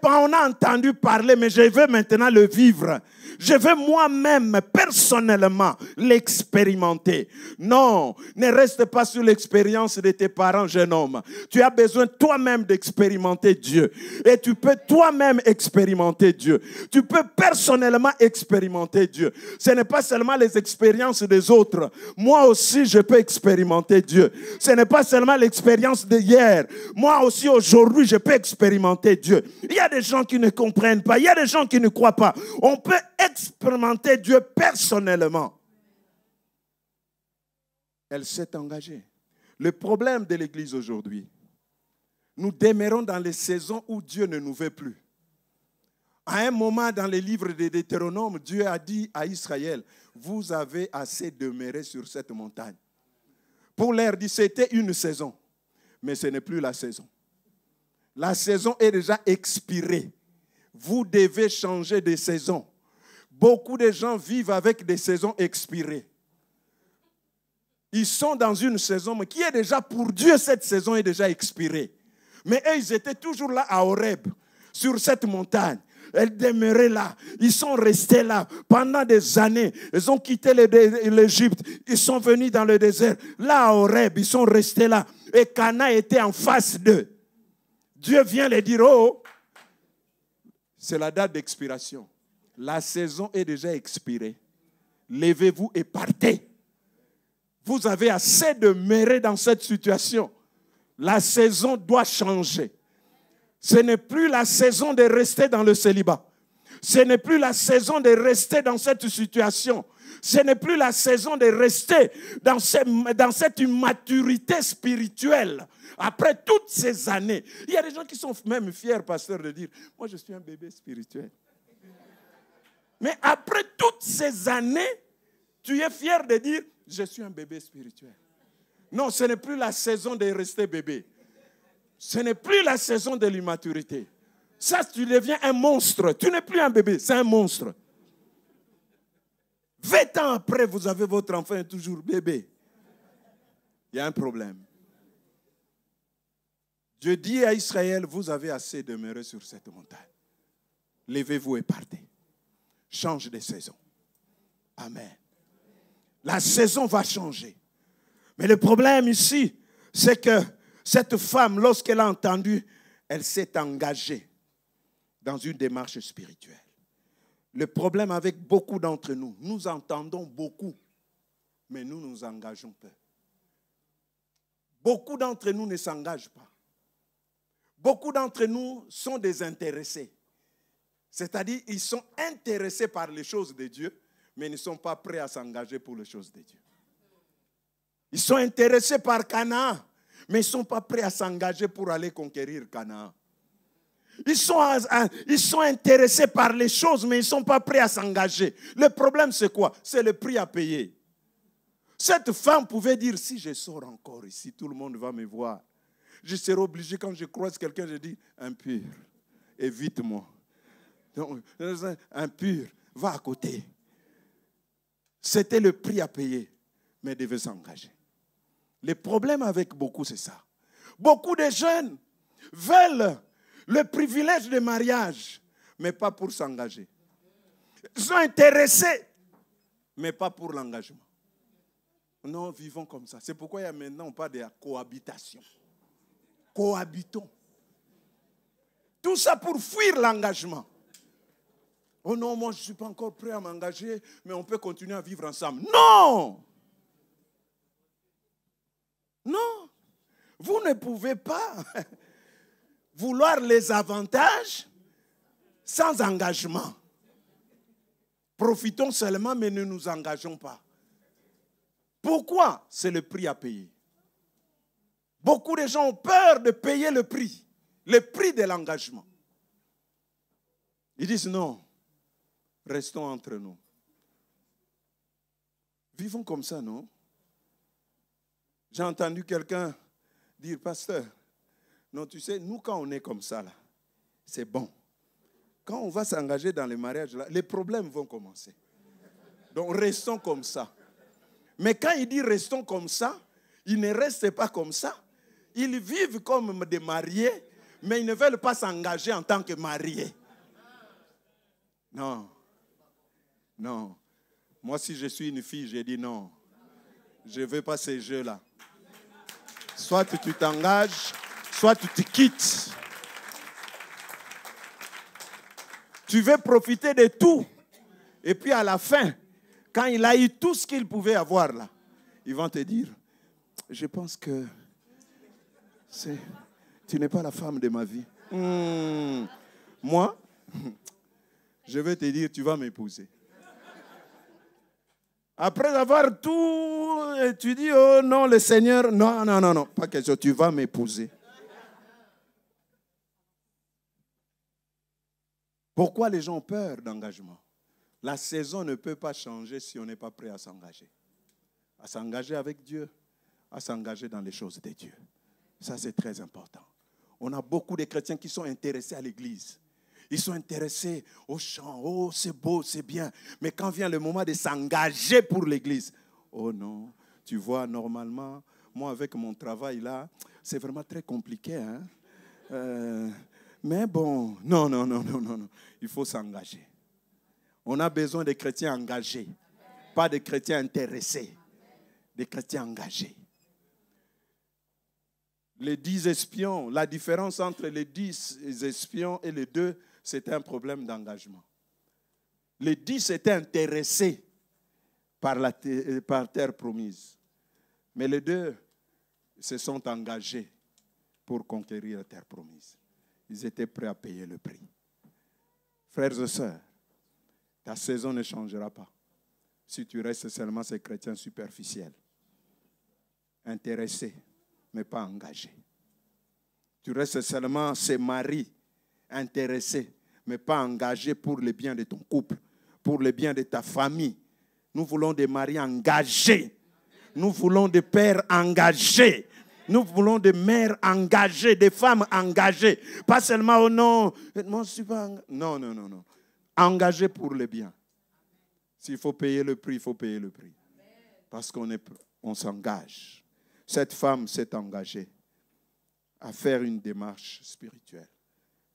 [SPEAKER 5] On a entendu parler, mais je veux maintenant le vivre. Je veux moi-même, personnellement, l'expérimenter. Non, ne reste pas sur l'expérience de tes parents, jeune homme. Tu as besoin toi-même d'expérimenter Dieu. Et tu peux toi-même expérimenter Dieu. Tu peux personnellement expérimenter Dieu. Ce n'est pas seulement les expériences des autres. Moi aussi, je peux expérimenter Dieu. Ce n'est pas seulement l'expérience d'hier. Moi aussi, aujourd'hui, je peux expérimenter Dieu. Il y a des gens qui ne comprennent pas. Il y a des gens qui ne croient pas. On peut expérimenter Dieu personnellement. Elle s'est engagée. Le problème de l'Église aujourd'hui, nous demeurons dans les saisons où Dieu ne nous veut plus. À un moment dans les livres de Deutéronome, Dieu a dit à Israël, vous avez assez demeuré sur cette montagne. Pour leur dire, c'était une saison, mais ce n'est plus la saison. La saison est déjà expirée. Vous devez changer de saison. Beaucoup de gens vivent avec des saisons expirées. Ils sont dans une saison mais qui est déjà, pour Dieu, cette saison est déjà expirée. Mais eux, ils étaient toujours là à Horeb, sur cette montagne. Ils demeuraient là. Ils sont restés là pendant des années. Ils ont quitté l'Égypte. Ils sont venus dans le désert. Là à Horeb, ils sont restés là. Et Cana était en face d'eux. Dieu vient les dire, oh, c'est la date d'expiration. La saison est déjà expirée. Levez-vous et partez. Vous avez assez demeuré dans cette situation. La saison doit changer. Ce n'est plus la saison de rester dans le célibat. Ce n'est plus la saison de rester dans cette situation. Ce n'est plus la saison de rester dans cette immaturité spirituelle. Après toutes ces années, il y a des gens qui sont même fiers, pasteur, de dire, moi je suis un bébé spirituel. Mais après toutes ces années, tu es fier de dire, je suis un bébé spirituel. Non, ce n'est plus la saison de rester bébé. Ce n'est plus la saison de l'immaturité. Ça, tu deviens un monstre. Tu n'es plus un bébé, c'est un monstre. 20 ans après, vous avez votre enfant toujours bébé. Il y a un problème. Dieu dit à Israël, vous avez assez demeuré sur cette montagne. Levez-vous et partez. Change de saison. Amen. La saison va changer. Mais le problème ici, c'est que cette femme, lorsqu'elle a entendu, elle s'est engagée dans une démarche spirituelle. Le problème avec beaucoup d'entre nous, nous entendons beaucoup, mais nous nous engageons peu. Beaucoup d'entre nous ne s'engagent pas. Beaucoup d'entre nous sont désintéressés. C'est-à-dire, ils sont intéressés par les choses de Dieu, mais ils ne sont pas prêts à s'engager pour les choses de Dieu. Ils sont intéressés par Canaan, mais ils ne sont pas prêts à s'engager pour aller conquérir Canaan. Ils sont intéressés par les choses, mais ils ne sont pas prêts à s'engager. Le problème, c'est quoi? C'est le prix à payer. Cette femme pouvait dire, si je sors encore ici, tout le monde va me voir. Je serai obligé, quand je croise quelqu'un, je dis, impur, évite-moi. Donc, impur, va à côté. C'était le prix à payer, mais devait s'engager. Le problème avec beaucoup, c'est ça. Beaucoup de jeunes veulent le privilège de mariage, mais pas pour s'engager. Ils sont intéressés, mais pas pour l'engagement. Non, vivons comme ça. C'est pourquoi il y a maintenant, on parle de la cohabitation. Cohabitons. Tout ça pour fuir l'engagement. Oh non, moi je ne suis pas encore prêt à m'engager, mais on peut continuer à vivre ensemble. Non! Non! Vous ne pouvez pas vouloir les avantages sans engagement. Profitons seulement, mais ne nous engageons pas. Pourquoi? C'est le prix à payer. Beaucoup de gens ont peur de payer le prix de l'engagement. Ils disent non, restons entre nous. Vivons comme ça, non? J'ai entendu quelqu'un dire, pasteur, non, tu sais, nous quand on est comme ça, là, c'est bon. Quand on va s'engager dans le mariage, là, les problèmes vont commencer. Donc restons comme ça. Mais quand il dit restons comme ça, ils ne restent pas comme ça. Ils vivent comme des mariés, mais ils ne veulent pas s'engager en tant que mariés. Non. Non. Moi, si je suis une fille, j'ai dit non. Je ne veux pas ces jeux-là. Soit tu t'engages, soit tu te quittes. Tu veux profiter de tout. Et puis à la fin, quand il a eu tout ce qu'il pouvait avoir là, ils vont te dire, je pense que tu n'es pas la femme de ma vie. Moi, je vais te dire, tu vas m'épouser. Après avoir tout, tu dis, oh non, le Seigneur, non, pas question, tu vas m'épouser. Pourquoi les gens ont peur d'engagement? La saison ne peut pas changer si on n'est pas prêt à s'engager. À s'engager avec Dieu, à s'engager dans les choses de Dieu. Ça, c'est très important. On a beaucoup de chrétiens qui sont intéressés à l'église. Ils sont intéressés au chant. Oh, c'est beau, c'est bien. Mais quand vient le moment de s'engager pour l'église, oh non, tu vois, normalement, moi avec mon travail là, c'est vraiment très compliqué. Hein? Mais bon, non. Il faut s'engager. On a besoin de chrétiens engagés, pas de chrétiens intéressés, des chrétiens engagés. Les 10 espions, la différence entre les 10 espions et les 2, c'était un problème d'engagement. Les 10 étaient intéressés par terre promise. Mais les 2 se sont engagés pour conquérir la terre promise. Ils étaient prêts à payer le prix. Frères et sœurs, ta saison ne changera pas si tu restes seulement ces chrétiens superficiels, intéressés, mais pas engagés. Tu restes seulement ces maris intéressés, mais pas engagés pour le bien de ton couple, pour le bien de ta famille. Nous voulons des maris engagés. Nous voulons des pères engagés. Nous voulons des mères engagées, des femmes engagées. Pas seulement, oh non, moi je suis pas engagé. Non. Engagés pour le bien. S'il faut payer le prix, il faut payer le prix. Parce qu'on s'engage. Cette femme s'est engagée à faire une démarche spirituelle,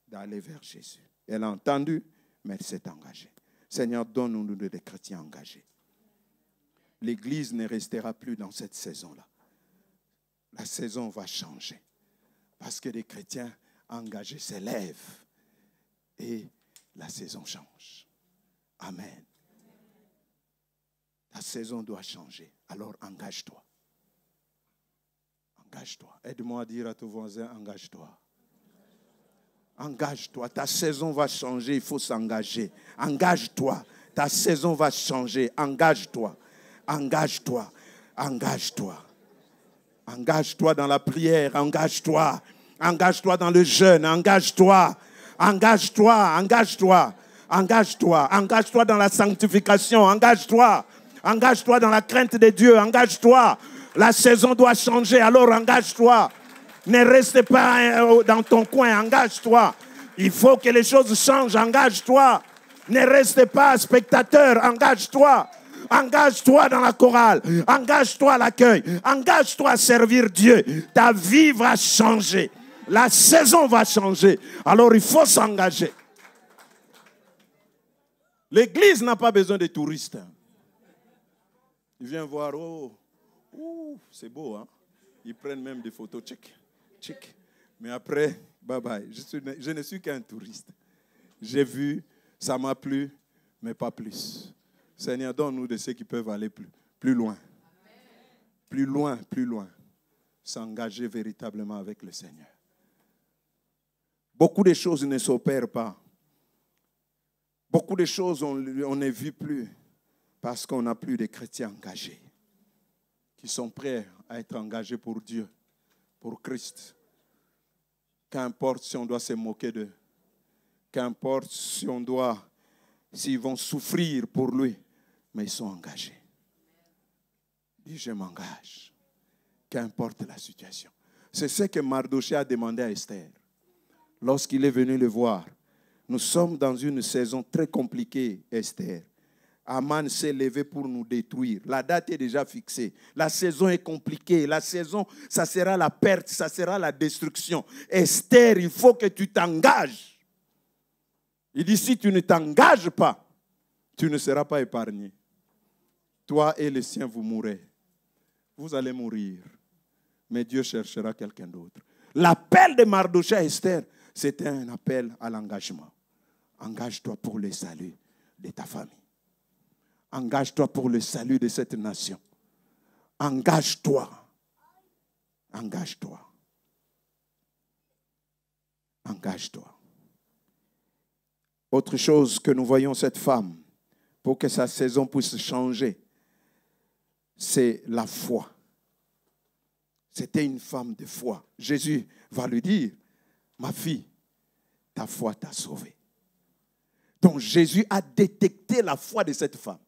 [SPEAKER 5] d'aller vers Jésus. Elle a entendu, mais elle s'est engagée. Seigneur, donne-nous des chrétiens engagés. L'Église ne restera plus dans cette saison-là. La saison va changer. Parce que les chrétiens engagés s'élèvent. Et la saison change. Amen. La saison doit changer. Alors engage-toi. Engage-toi. Aide-moi à dire à ton voisin, engage-toi. Engage-toi. Ta saison va changer, il faut s'engager. Engage-toi. Ta saison va changer. Engage-toi. Engage-toi. Engage-toi. Engage-toi dans la prière. Engage-toi. Engage-toi dans le jeûne. Engage-toi. Engage-toi. Engage-toi. Engage-toi. Engage-toi dans la sanctification. Engage-toi. Engage-toi dans la crainte de Dieu. Engage-toi. La saison doit changer, alors engage-toi. Ne reste pas dans ton coin, engage-toi. Il faut que les choses changent, engage-toi. Ne reste pas spectateur, engage-toi. Engage-toi dans la chorale, engage-toi à l'accueil, engage-toi à servir Dieu. Ta vie va changer, la saison va changer, alors il faut s'engager. L'église n'a pas besoin de touristes. Il vient voir, c'est beau, hein? Ils prennent même des photos, tchic. Mais après, bye bye. Je ne suis qu'un touriste. J'ai vu Ça m'a plu, mais pas plus. Seigneur, donne-nous de ceux qui peuvent aller plus loin. Plus loin, plus loin. S'engager véritablement avec le Seigneur. Beaucoup de choses ne s'opèrent pas. Beaucoup de choses, on ne vit plus parce qu'on n'a plus de chrétiens engagés qui sont prêts à être engagés pour Dieu, pour Christ. Qu'importe si on doit se moquer d'eux. Qu'importe s'ils vont souffrir pour lui, mais ils sont engagés. Dis, je m'engage. Qu'importe la situation. C'est ce que Mardochée a demandé à Esther. Lorsqu'il est venu le voir, nous sommes dans une saison très compliquée, Esther. Aman s'est levé pour nous détruire. La date est déjà fixée. La saison est compliquée. La saison, ça sera la perte, ça sera la destruction. Esther, il faut que tu t'engages. Il dit, si tu ne t'engages pas, tu ne seras pas épargné. Toi et les siens, vous mourrez. Vous allez mourir. Mais Dieu cherchera quelqu'un d'autre. L'appel de Mardochée à Esther, c'était un appel à l'engagement. Engage-toi pour le salut de ta famille. Engage-toi pour le salut de cette nation. Engage-toi. Engage-toi. Engage-toi. Autre chose que nous voyons cette femme, pour que sa saison puisse changer, c'est la foi. C'était une femme de foi. Jésus va lui dire, ma fille, ta foi t'a sauvée. Donc Jésus a détecté la foi de cette femme.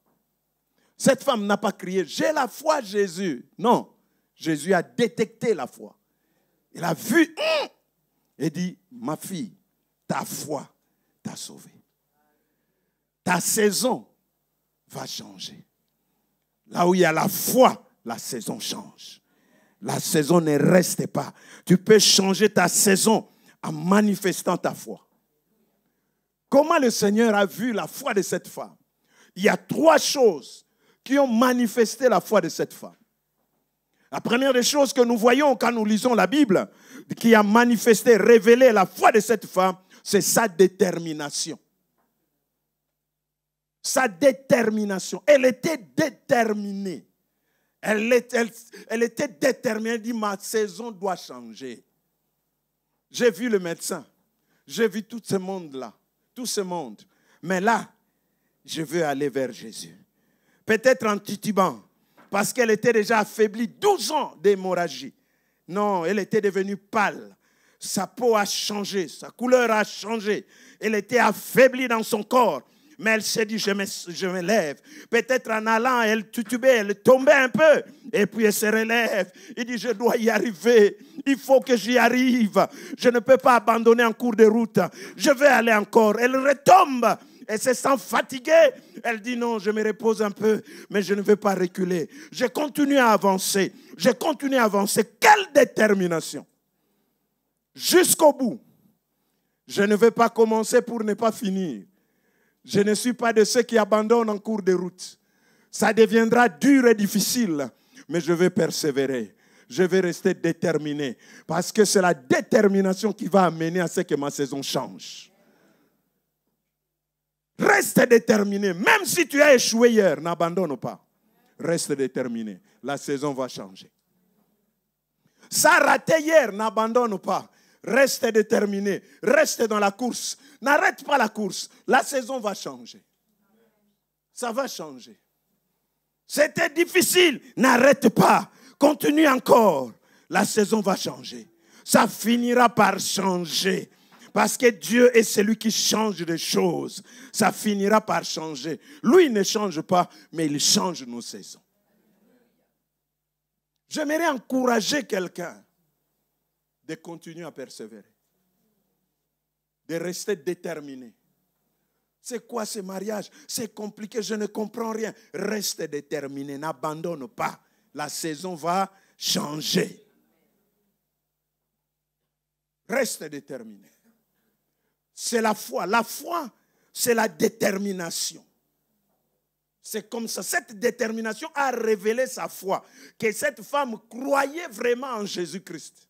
[SPEAKER 5] Cette femme n'a pas crié, j'ai la foi, Jésus. Non, Jésus a détecté la foi. Il a vu et dit, ma fille, ta foi t'a sauvée. Ta saison va changer. Là où il y a la foi, la saison change. La saison ne reste pas. Tu peux changer ta saison en manifestant ta foi. Comment le Seigneur a vu la foi de cette femme? Il y a 3 choses qui ont manifesté la foi de cette femme. La première des choses que nous voyons quand nous lisons la Bible, qui a manifesté, révélé la foi de cette femme, c'est sa détermination. Sa détermination. Elle était déterminée. Elle était déterminée. Elle dit, ma saison doit changer. J'ai vu le médecin. J'ai vu tout ce monde-là. Tout ce monde. Mais là, je veux aller vers Jésus. Peut-être en titubant. Parce qu'elle était déjà affaiblie. 12 ans d'hémorragie. Non, elle était devenue pâle. Sa peau a changé. Sa couleur a changé. Elle était affaiblie dans son corps. Mais elle s'est dit, je me lève. Peut-être en allant, elle titubait, elle tombait un peu. Et puis elle se relève. Il dit, je dois y arriver. Il faut que j'y arrive. Je ne peux pas abandonner en cours de route. Je vais aller encore. Elle retombe. Elle se sent fatiguée. Elle dit, non, je me repose un peu. Mais je ne vais pas reculer. Je continue à avancer. Je continue à avancer. Quelle détermination. Jusqu'au bout. Je ne vais pas commencer pour ne pas finir. Je ne suis pas de ceux qui abandonnent en cours de route. Ça deviendra dur et difficile, mais je vais persévérer. Je vais rester déterminé, parce que c'est la détermination qui va amener à ce que ma saison change. Reste déterminé, même si tu as échoué hier, n'abandonne pas. Reste déterminé, la saison va changer. Ça a raté hier, n'abandonne pas. Reste déterminé, reste dans la course. N'arrête pas la course. La saison va changer. Ça va changer. C'était difficile. N'arrête pas. Continue encore. La saison va changer. Ça finira par changer. Parce que Dieu est celui qui change les choses. Ça finira par changer. Lui ne change pas, mais il change nos saisons. J'aimerais encourager quelqu'un de continuer à persévérer, de rester déterminé. C'est quoi ce mariage? C'est compliqué, je ne comprends rien. Reste déterminé, n'abandonne pas. La saison va changer. Reste déterminé. C'est la foi. La foi, c'est la détermination. C'est comme ça. Cette détermination a révélé sa foi. Que cette femme croyait vraiment en Jésus-Christ.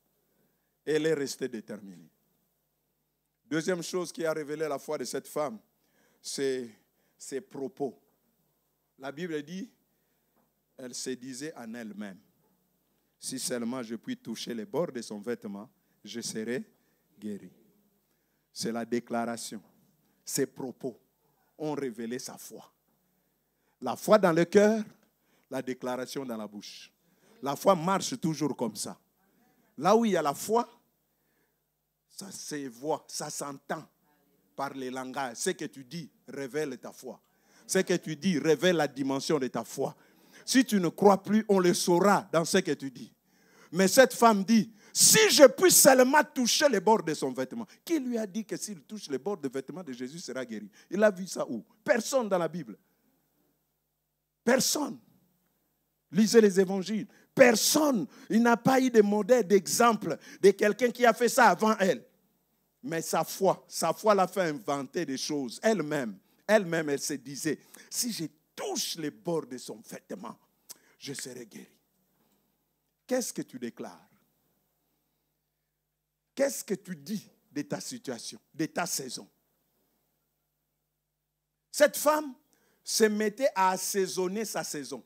[SPEAKER 5] Elle est restée déterminée. Deuxième chose qui a révélé la foi de cette femme, ses propos. La Bible dit, elle se disait en elle-même, si seulement je puis toucher les bords de son vêtement, je serai guéri. C'est la déclaration. Ses propos ont révélé sa foi. La foi dans le cœur, la déclaration dans la bouche. La foi marche toujours comme ça. Là où il y a la foi, ça se voit, ça s'entend par les langages. Ce que tu dis révèle ta foi. Ce que tu dis révèle la dimension de ta foi. Si tu ne crois plus, on le saura dans ce que tu dis. Mais cette femme dit, si je puis seulement toucher les bords de son vêtement. Qui lui a dit que s'il touche les bords du vêtement de Jésus, il sera guéri? Il a vu ça où? Personne dans la Bible. Personne. Lisez les évangiles. Personne. Il n'a pas eu de modèle, d'exemple de quelqu'un qui a fait ça avant elle. Mais sa foi l'a fait inventer des choses. Elle-même, elle se disait, si je touche les bords de son vêtement, je serai guéri. Qu'est-ce que tu déclares? Qu'est-ce que tu dis de ta situation, de ta saison? Cette femme se mettait à assaisonner sa saison.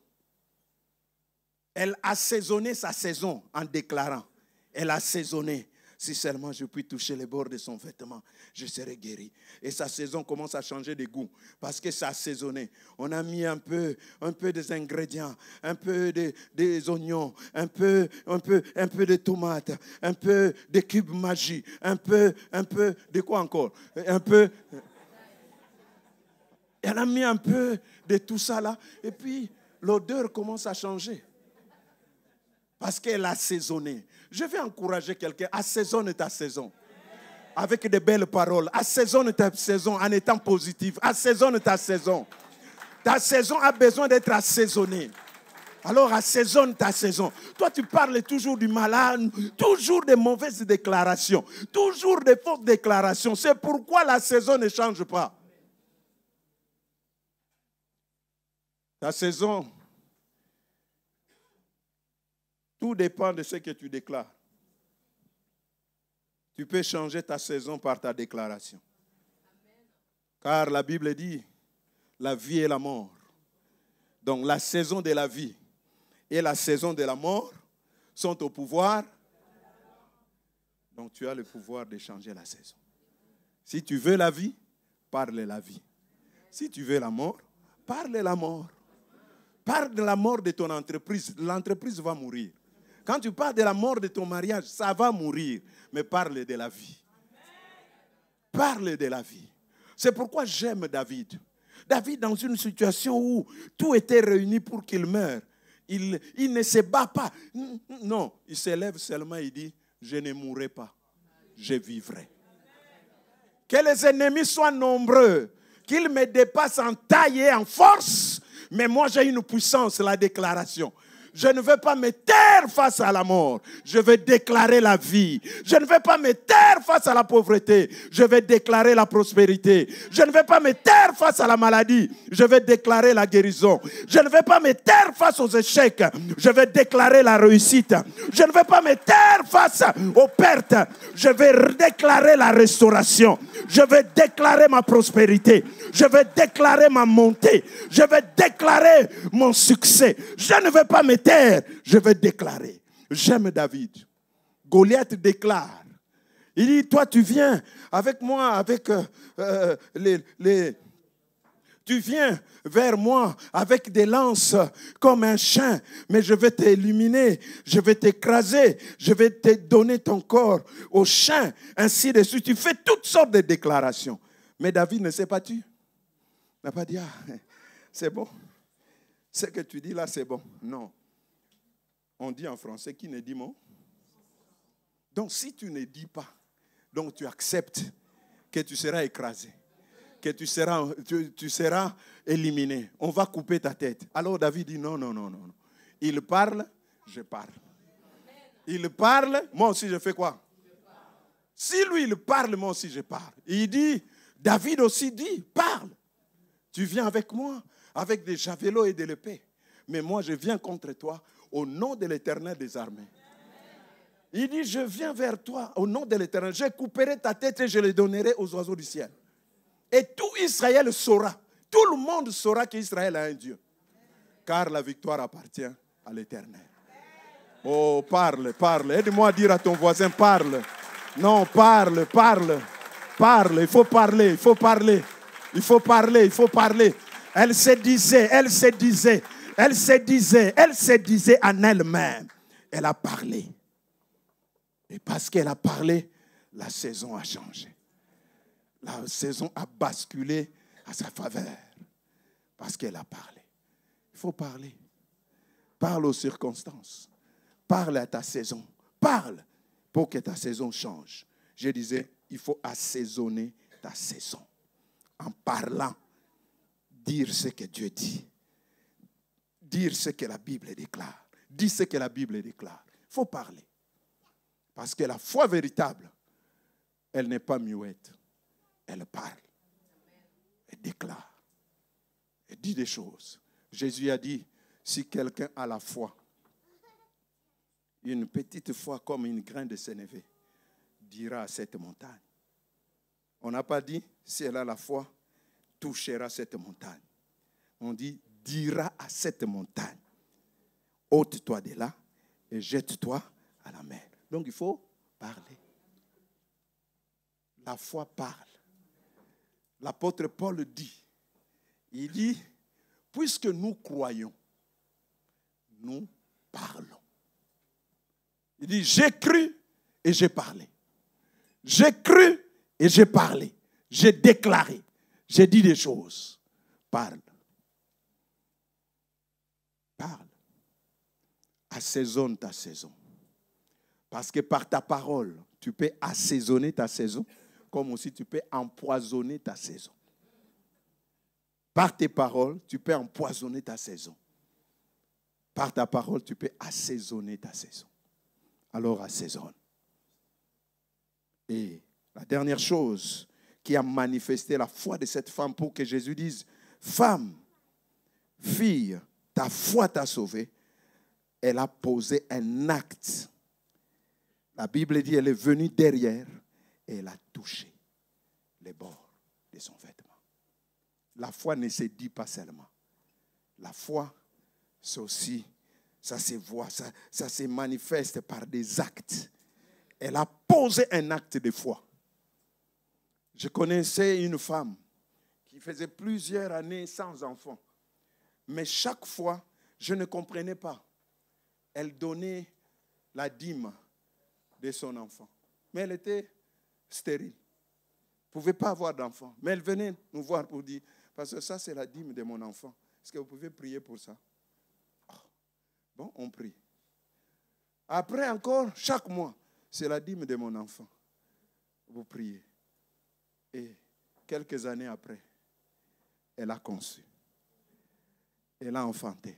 [SPEAKER 5] Elle assaisonnait sa saison en déclarant. Elle assaisonnait. Si seulement je puis toucher les bords de son vêtement, je serai guéri. Et sa saison commence à changer de goût parce que ça a assaisonné. On a mis un peu des ingrédients, un peu des oignons, un peu de tomates, un peu de cubes magie, un peu de quoi encore? Elle a mis un peu de tout ça là. Et puis l'odeur commence à changer. Parce qu'elle a assaisonné. Je vais encourager quelqu'un, assaisonne ta saison. Avec de belles paroles. Assaisonne ta saison en étant positif. Assaisonne ta saison. Ta saison a besoin d'être assaisonnée. Alors assaisonne ta saison. Toi, tu parles toujours du malade, toujours des mauvaises déclarations, toujours des fausses déclarations. C'est pourquoi la saison ne change pas. Ta saison, tout dépend de ce que tu déclares. Tu peux changer ta saison par ta déclaration. Car la Bible dit, la vie et la mort. Donc la saison de la vie et la saison de la mort sont au pouvoir. Donc tu as le pouvoir de changer la saison. Si tu veux la vie, parle la vie. Si tu veux la mort, parle la mort. Parle de la mort de ton entreprise. L'entreprise va mourir. Quand tu parles de la mort de ton mariage, ça va mourir. Mais parle de la vie. Parle de la vie. C'est pourquoi j'aime David. David, dans une situation où tout était réuni pour qu'il meure, il ne se bat pas. Non, il se lève seulement et il dit, je ne mourrai pas, je vivrai. Que les ennemis soient nombreux, qu'ils me dépassent en taille et en force, mais moi j'ai une puissance, la déclaration. Je ne vais pas me taire face à la mort. Je vais déclarer la vie. Je ne vais pas me taire face à la pauvreté. Je vais déclarer la prospérité. Je ne vais pas me taire face à la maladie. Je vais déclarer la guérison. Je ne vais pas me taire face aux échecs. Je vais déclarer la réussite. Je ne vais pas me taire face aux pertes. Je vais déclarer la restauration. Je vais déclarer ma prospérité. Je vais déclarer ma montée. Je vais déclarer mon succès. Je ne vais pas me taire. Je vais déclarer. J'aime David. Goliath déclare. Il dit, toi tu viens avec moi, avec tu viens vers moi avec des lances comme un chien, mais je vais t'éliminer, je vais t'écraser, je vais te donner ton corps au chien, ainsi de suite. Tu fais toutes sortes de déclarations. Mais David ne s'est pas tué. Il n'a pas dit, c'est bon. Ce que tu dis là, c'est bon. Non. On dit en français, qui ne dit mot? Donc si tu ne dis pas, donc tu acceptes que tu seras écrasé, que tu seras éliminé. On va couper ta tête. Alors David dit non. Il parle, je parle. Il parle, moi aussi je fais quoi? Si lui il parle, moi aussi je parle. Il dit, David aussi dit, parle. Tu viens avec moi, avec des javelots et de l'épée. Mais moi je viens contre toi au nom de l'Éternel des armées. Il dit, je viens vers toi au nom de l'Éternel. Je couperai ta tête et je le donnerai aux oiseaux du ciel. Et tout Israël saura, tout le monde saura qu'Israël a un Dieu. Car la victoire appartient à l'Éternel. Oh, parle, parle. Aide-moi à dire à ton voisin, parle. Non, parle, parle. Parle, il faut parler, il faut parler. Il faut parler, il faut parler. Elle se disait en elle-même. Elle a parlé. Et parce qu'elle a parlé, la saison a changé. La saison a basculé à sa faveur. Parce qu'elle a parlé. Il faut parler. Parle aux circonstances. Parle à ta saison. Parle pour que ta saison change. Je disais, il faut assaisonner ta saison. En parlant, dire ce que Dieu dit. Dire ce que la Bible déclare. Dis ce que la Bible déclare. Il faut parler. Parce que la foi véritable, elle n'est pas muette. Elle parle. Elle déclare. Elle dit des choses. Jésus a dit, si quelqu'un a la foi, une petite foi comme une graine de sénévé, dira à cette montagne. On n'a pas dit, si elle a la foi, touchera cette montagne. On dit, dira à cette montagne, ôte-toi de là et jette-toi à la mer. Donc il faut parler. La foi parle. L'apôtre Paul dit, il dit, puisque nous croyons, nous parlons. Il dit, j'ai cru et j'ai parlé. J'ai cru et j'ai parlé. J'ai déclaré. J'ai dit des choses. Parle. Parle. Assaisonne ta saison. Parce que par ta parole, tu peux assaisonner ta saison, comme aussi tu peux empoisonner ta saison. Par tes paroles, tu peux empoisonner ta saison. Par ta parole, tu peux assaisonner ta saison. Alors assaisonne. Et la dernière chose qui a manifesté la foi de cette femme pour que Jésus dise, femme, fille, ta foi t'a sauvée, elle a posé un acte. La Bible dit, elle est venue derrière et elle a touché les bords de son vêtement. La foi ne se dit pas seulement. La foi, c'est aussi, ça se voit, ça se manifeste par des actes. Elle a posé un acte de foi. Je connaissais une femme qui faisait plusieurs années sans enfant. Mais chaque fois, je ne comprenais pas. Elle donnait la dîme de son enfant. Mais elle était stérile. Elle ne pouvait pas avoir d'enfant. Mais elle venait nous voir pour dire, parce que ça c'est la dîme de mon enfant. Est-ce que vous pouvez prier pour ça? Bon, on prie. Après encore, chaque mois, c'est la dîme de mon enfant. Vous priez. Et quelques années après, elle a conçu. Elle a enfanté.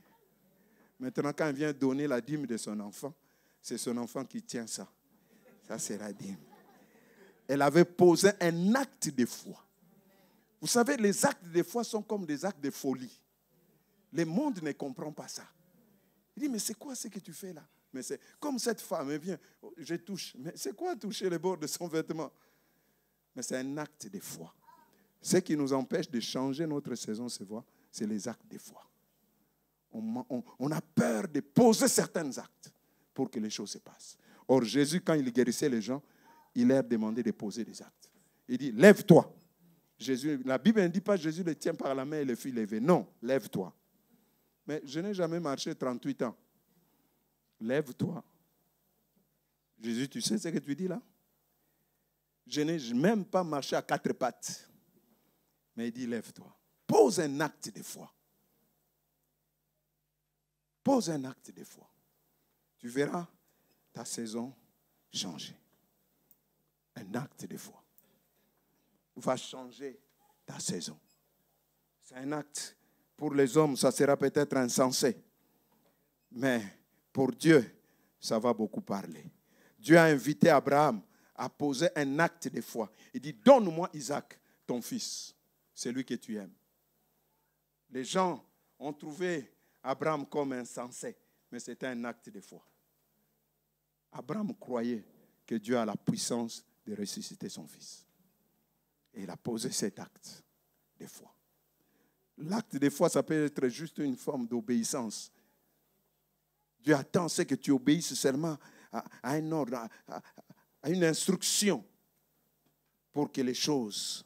[SPEAKER 5] Maintenant, quand elle vient donner la dîme de son enfant, c'est son enfant qui tient ça. Ça, c'est la dîme. Elle avait posé un acte de foi. Vous savez, les actes de foi sont comme des actes de folie. Le monde ne comprend pas ça. Il dit, mais c'est quoi ce que tu fais là? Mais c'est comme cette femme, elle vient, je touche. Mais c'est quoi toucher le bord de son vêtement? Mais c'est un acte de foi. Ce qui nous empêche de changer notre saison, c'est les actes de foi. On a peur de poser certains actes pour que les choses se passent. Or, Jésus, quand il guérissait les gens, il leur demandait de poser des actes. Il dit, lève-toi. Jésus, la Bible ne dit pas Jésus le tient par la main et le fit lever. Non, lève-toi. Mais je n'ai jamais marché 38 ans. Lève-toi. Jésus, tu sais ce que tu dis là? Je n'ai même pas marché à 4 pattes. Mais il dit, lève-toi. Pose un acte de foi. Pose un acte de foi. Tu verras ta saison changer. Un acte de foi va changer ta saison. C'est un acte. Pour les hommes, ça sera peut-être insensé. Mais pour Dieu, ça va beaucoup parler. Dieu a invité Abraham à poser un acte de foi. Il dit, donne-moi Isaac, ton fils, celui que tu aimes. Les gens ont trouvé Abraham comme insensé, mais c'était un acte de foi. Abraham croyait que Dieu a la puissance de ressusciter son fils. Et il a posé cet acte. de foi. L'acte de foi, ça peut être juste une forme d'obéissance. Dieu attend, c'est que tu obéisses seulement à un ordre, à une instruction pour que les choses,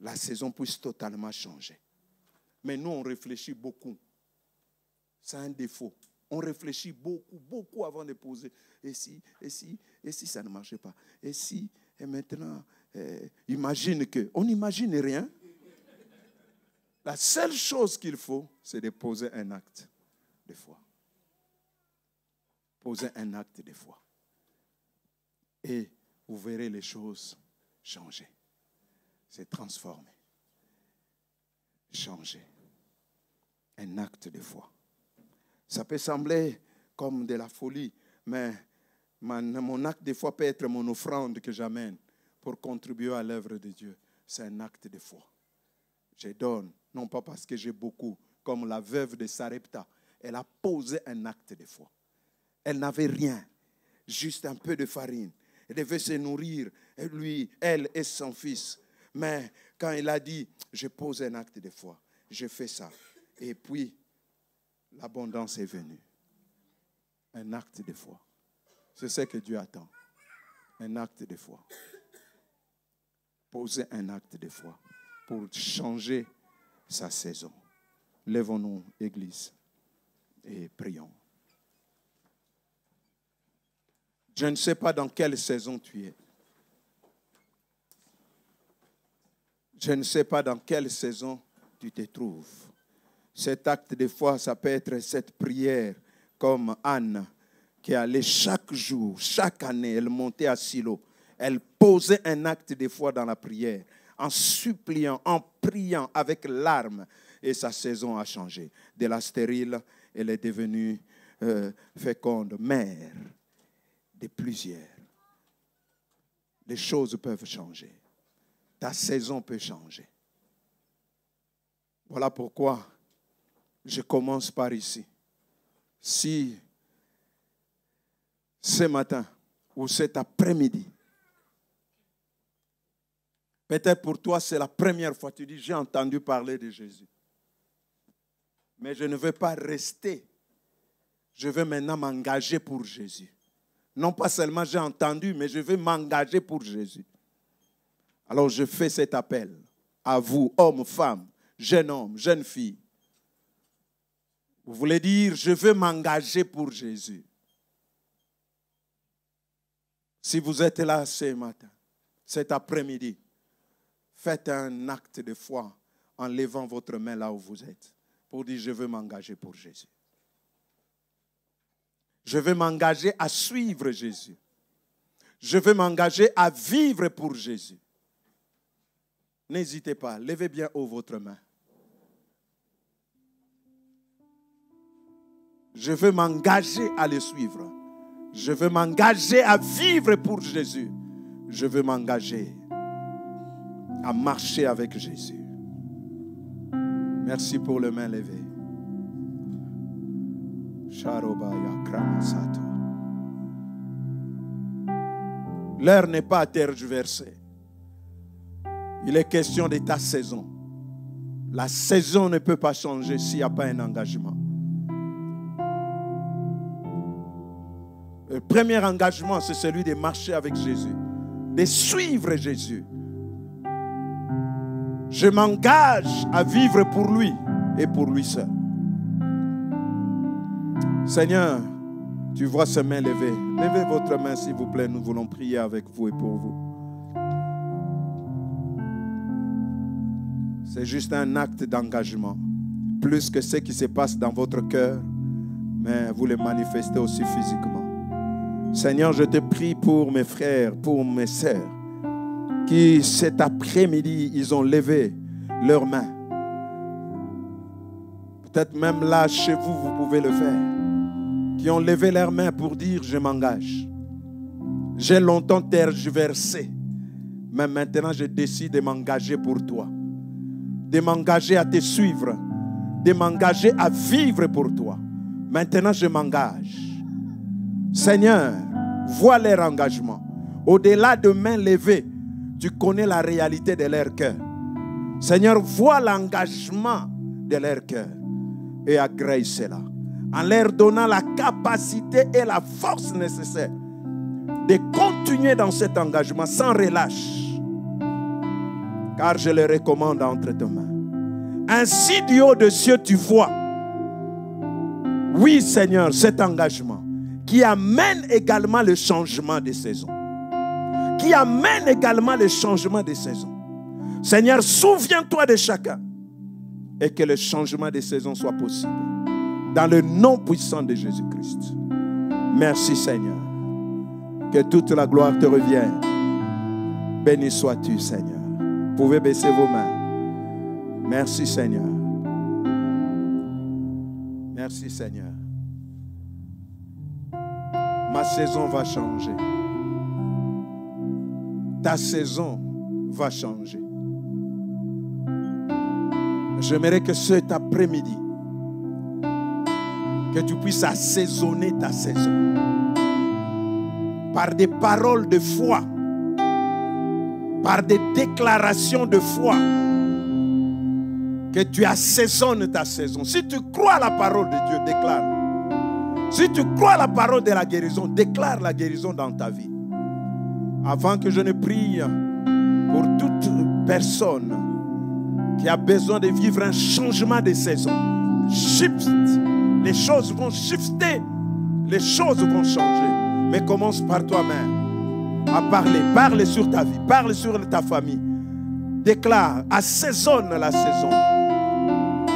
[SPEAKER 5] la saison puisse totalement changer. Mais nous, on réfléchit beaucoup. C'est un défaut. On réfléchit beaucoup avant de poser. Et si ça ne marchait pas? Et maintenant, imagine que. On n'imagine rien. La seule chose qu'il faut, c'est de poser un acte de foi. Poser un acte de foi. Et vous verrez les choses changer. Se transformer. Changer. Un acte de foi. Ça peut sembler comme de la folie, mais mon acte de foi peut être mon offrande que j'amène pour contribuer à l'œuvre de Dieu. C'est un acte de foi. Je donne, non pas parce que j'ai beaucoup, comme la veuve de Sarepta. Elle a posé un acte de foi. Elle n'avait rien, juste un peu de farine. Elle devait se nourrir, elle et son fils. Mais quand il a dit, je pose un acte de foi, je fais ça. Et puis, l'abondance est venue. Un acte de foi. C'est ce que Dieu attend. Un acte de foi. Poser un acte de foi pour changer sa saison. Lèvons-nous, Église, et prions. Je ne sais pas dans quelle saison tu es. Je ne sais pas dans quelle saison tu te trouves. Cet acte de foi, ça peut être cette prière comme Anne qui allait chaque jour, chaque année, elle montait à Silo. Elle posait un acte de foi dans la prière, en suppliant, en priant avec larmes. Et sa saison a changé. De la stérile, elle est devenue féconde, mère de plusieurs. Les choses peuvent changer. Ta saison peut changer. Voilà pourquoi je commence par ici. Si ce matin ou cet après-midi, peut-être pour toi c'est la première fois, tu dis j'ai entendu parler de Jésus. Mais je ne veux pas rester. Je veux maintenant m'engager pour Jésus. Non pas seulement j'ai entendu, mais je veux m'engager pour Jésus. Alors je fais cet appel à vous, hommes, femmes, jeunes hommes, jeunes filles. Vous voulez dire, je veux m'engager pour Jésus. Si vous êtes là ce matin, cet après-midi, faites un acte de foi en levant votre main là où vous êtes pour dire, je veux m'engager pour Jésus. Je veux m'engager à suivre Jésus. Je veux m'engager à vivre pour Jésus. N'hésitez pas, levez bien haut votre main. Je veux m'engager à le suivre. Je veux m'engager à vivre pour Jésus. Je veux m'engager à marcher avec Jésus. Merci pour le main levée. L'heure n'est pas à tergiverser. Il est question de ta saison. La saison ne peut pas changer s'il n'y a pas un engagement. Le premier engagement, c'est celui de marcher avec Jésus, de suivre Jésus. Je m'engage à vivre pour lui et pour lui seul. Seigneur, tu vois ces mains levées. Levez votre main, s'il vous plaît. Nous voulons prier avec vous et pour vous. C'est juste un acte d'engagement. Plus que ce qui se passe dans votre cœur, mais vous le manifestez aussi physiquement. Seigneur, je te prie pour mes frères, pour mes sœurs, qui cet après-midi, ils ont levé leurs mains. Peut-être même là, chez vous, vous pouvez le faire. Qui ont levé leurs mains pour dire, je m'engage. J'ai longtemps tergiversé, mais maintenant, je décide de m'engager pour toi. De m'engager à te suivre. De m'engager à vivre pour toi. Maintenant, je m'engage. Seigneur, vois leur engagement. Au-delà de mains levées, tu connais la réalité de leur cœur. Seigneur, vois l'engagement de leur cœur et agrée cela, en leur donnant la capacité et la force nécessaire de continuer dans cet engagement sans relâche, car je le recommande entre tes mains. Ainsi du haut des cieux tu vois, oui Seigneur, cet engagement qui amène également le changement des saisons, qui amène également le changement des saisons. Seigneur, souviens-toi de chacun et que le changement des saisons soit possible dans le nom puissant de Jésus-Christ. Merci Seigneur. Que toute la gloire te revienne. Béni sois-tu Seigneur. Vous pouvez baisser vos mains. Merci Seigneur. Merci Seigneur. Ma saison va changer. Ta saison va changer. J'aimerais que cet après-midi, que tu puisses assaisonner ta saison par des paroles de foi, par des déclarations de foi, que tu assaisonnes ta saison. Si tu crois à la parole de Dieu, déclare. Si tu crois à la parole de la guérison, déclare la guérison dans ta vie. Avant que je ne prie pour toute personne qui a besoin de vivre un changement de saison, shift. Les choses vont shifter, les choses vont changer. Mais commence par toi-même à parler. Parle sur ta vie, parle sur ta famille. Déclare, assaisonne la saison.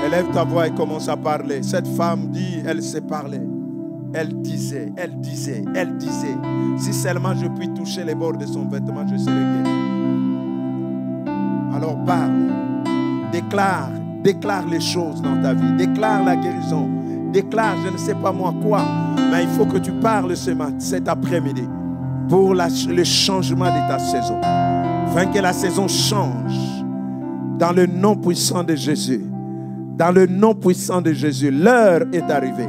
[SPEAKER 5] Élève ta voix et commence à parler. Cette femme dit, elle sait parler. Elle disait. Si seulement je puis toucher les bords de son vêtement, je serai guéri. Alors parle. Déclare les choses dans ta vie. Déclare la guérison. Déclare, je ne sais pas moi quoi, mais il faut que tu parles cet après-midi pour le changement de ta saison. Afin que la saison change dans le nom puissant de Jésus. Dans le nom puissant de Jésus, l'heure est arrivée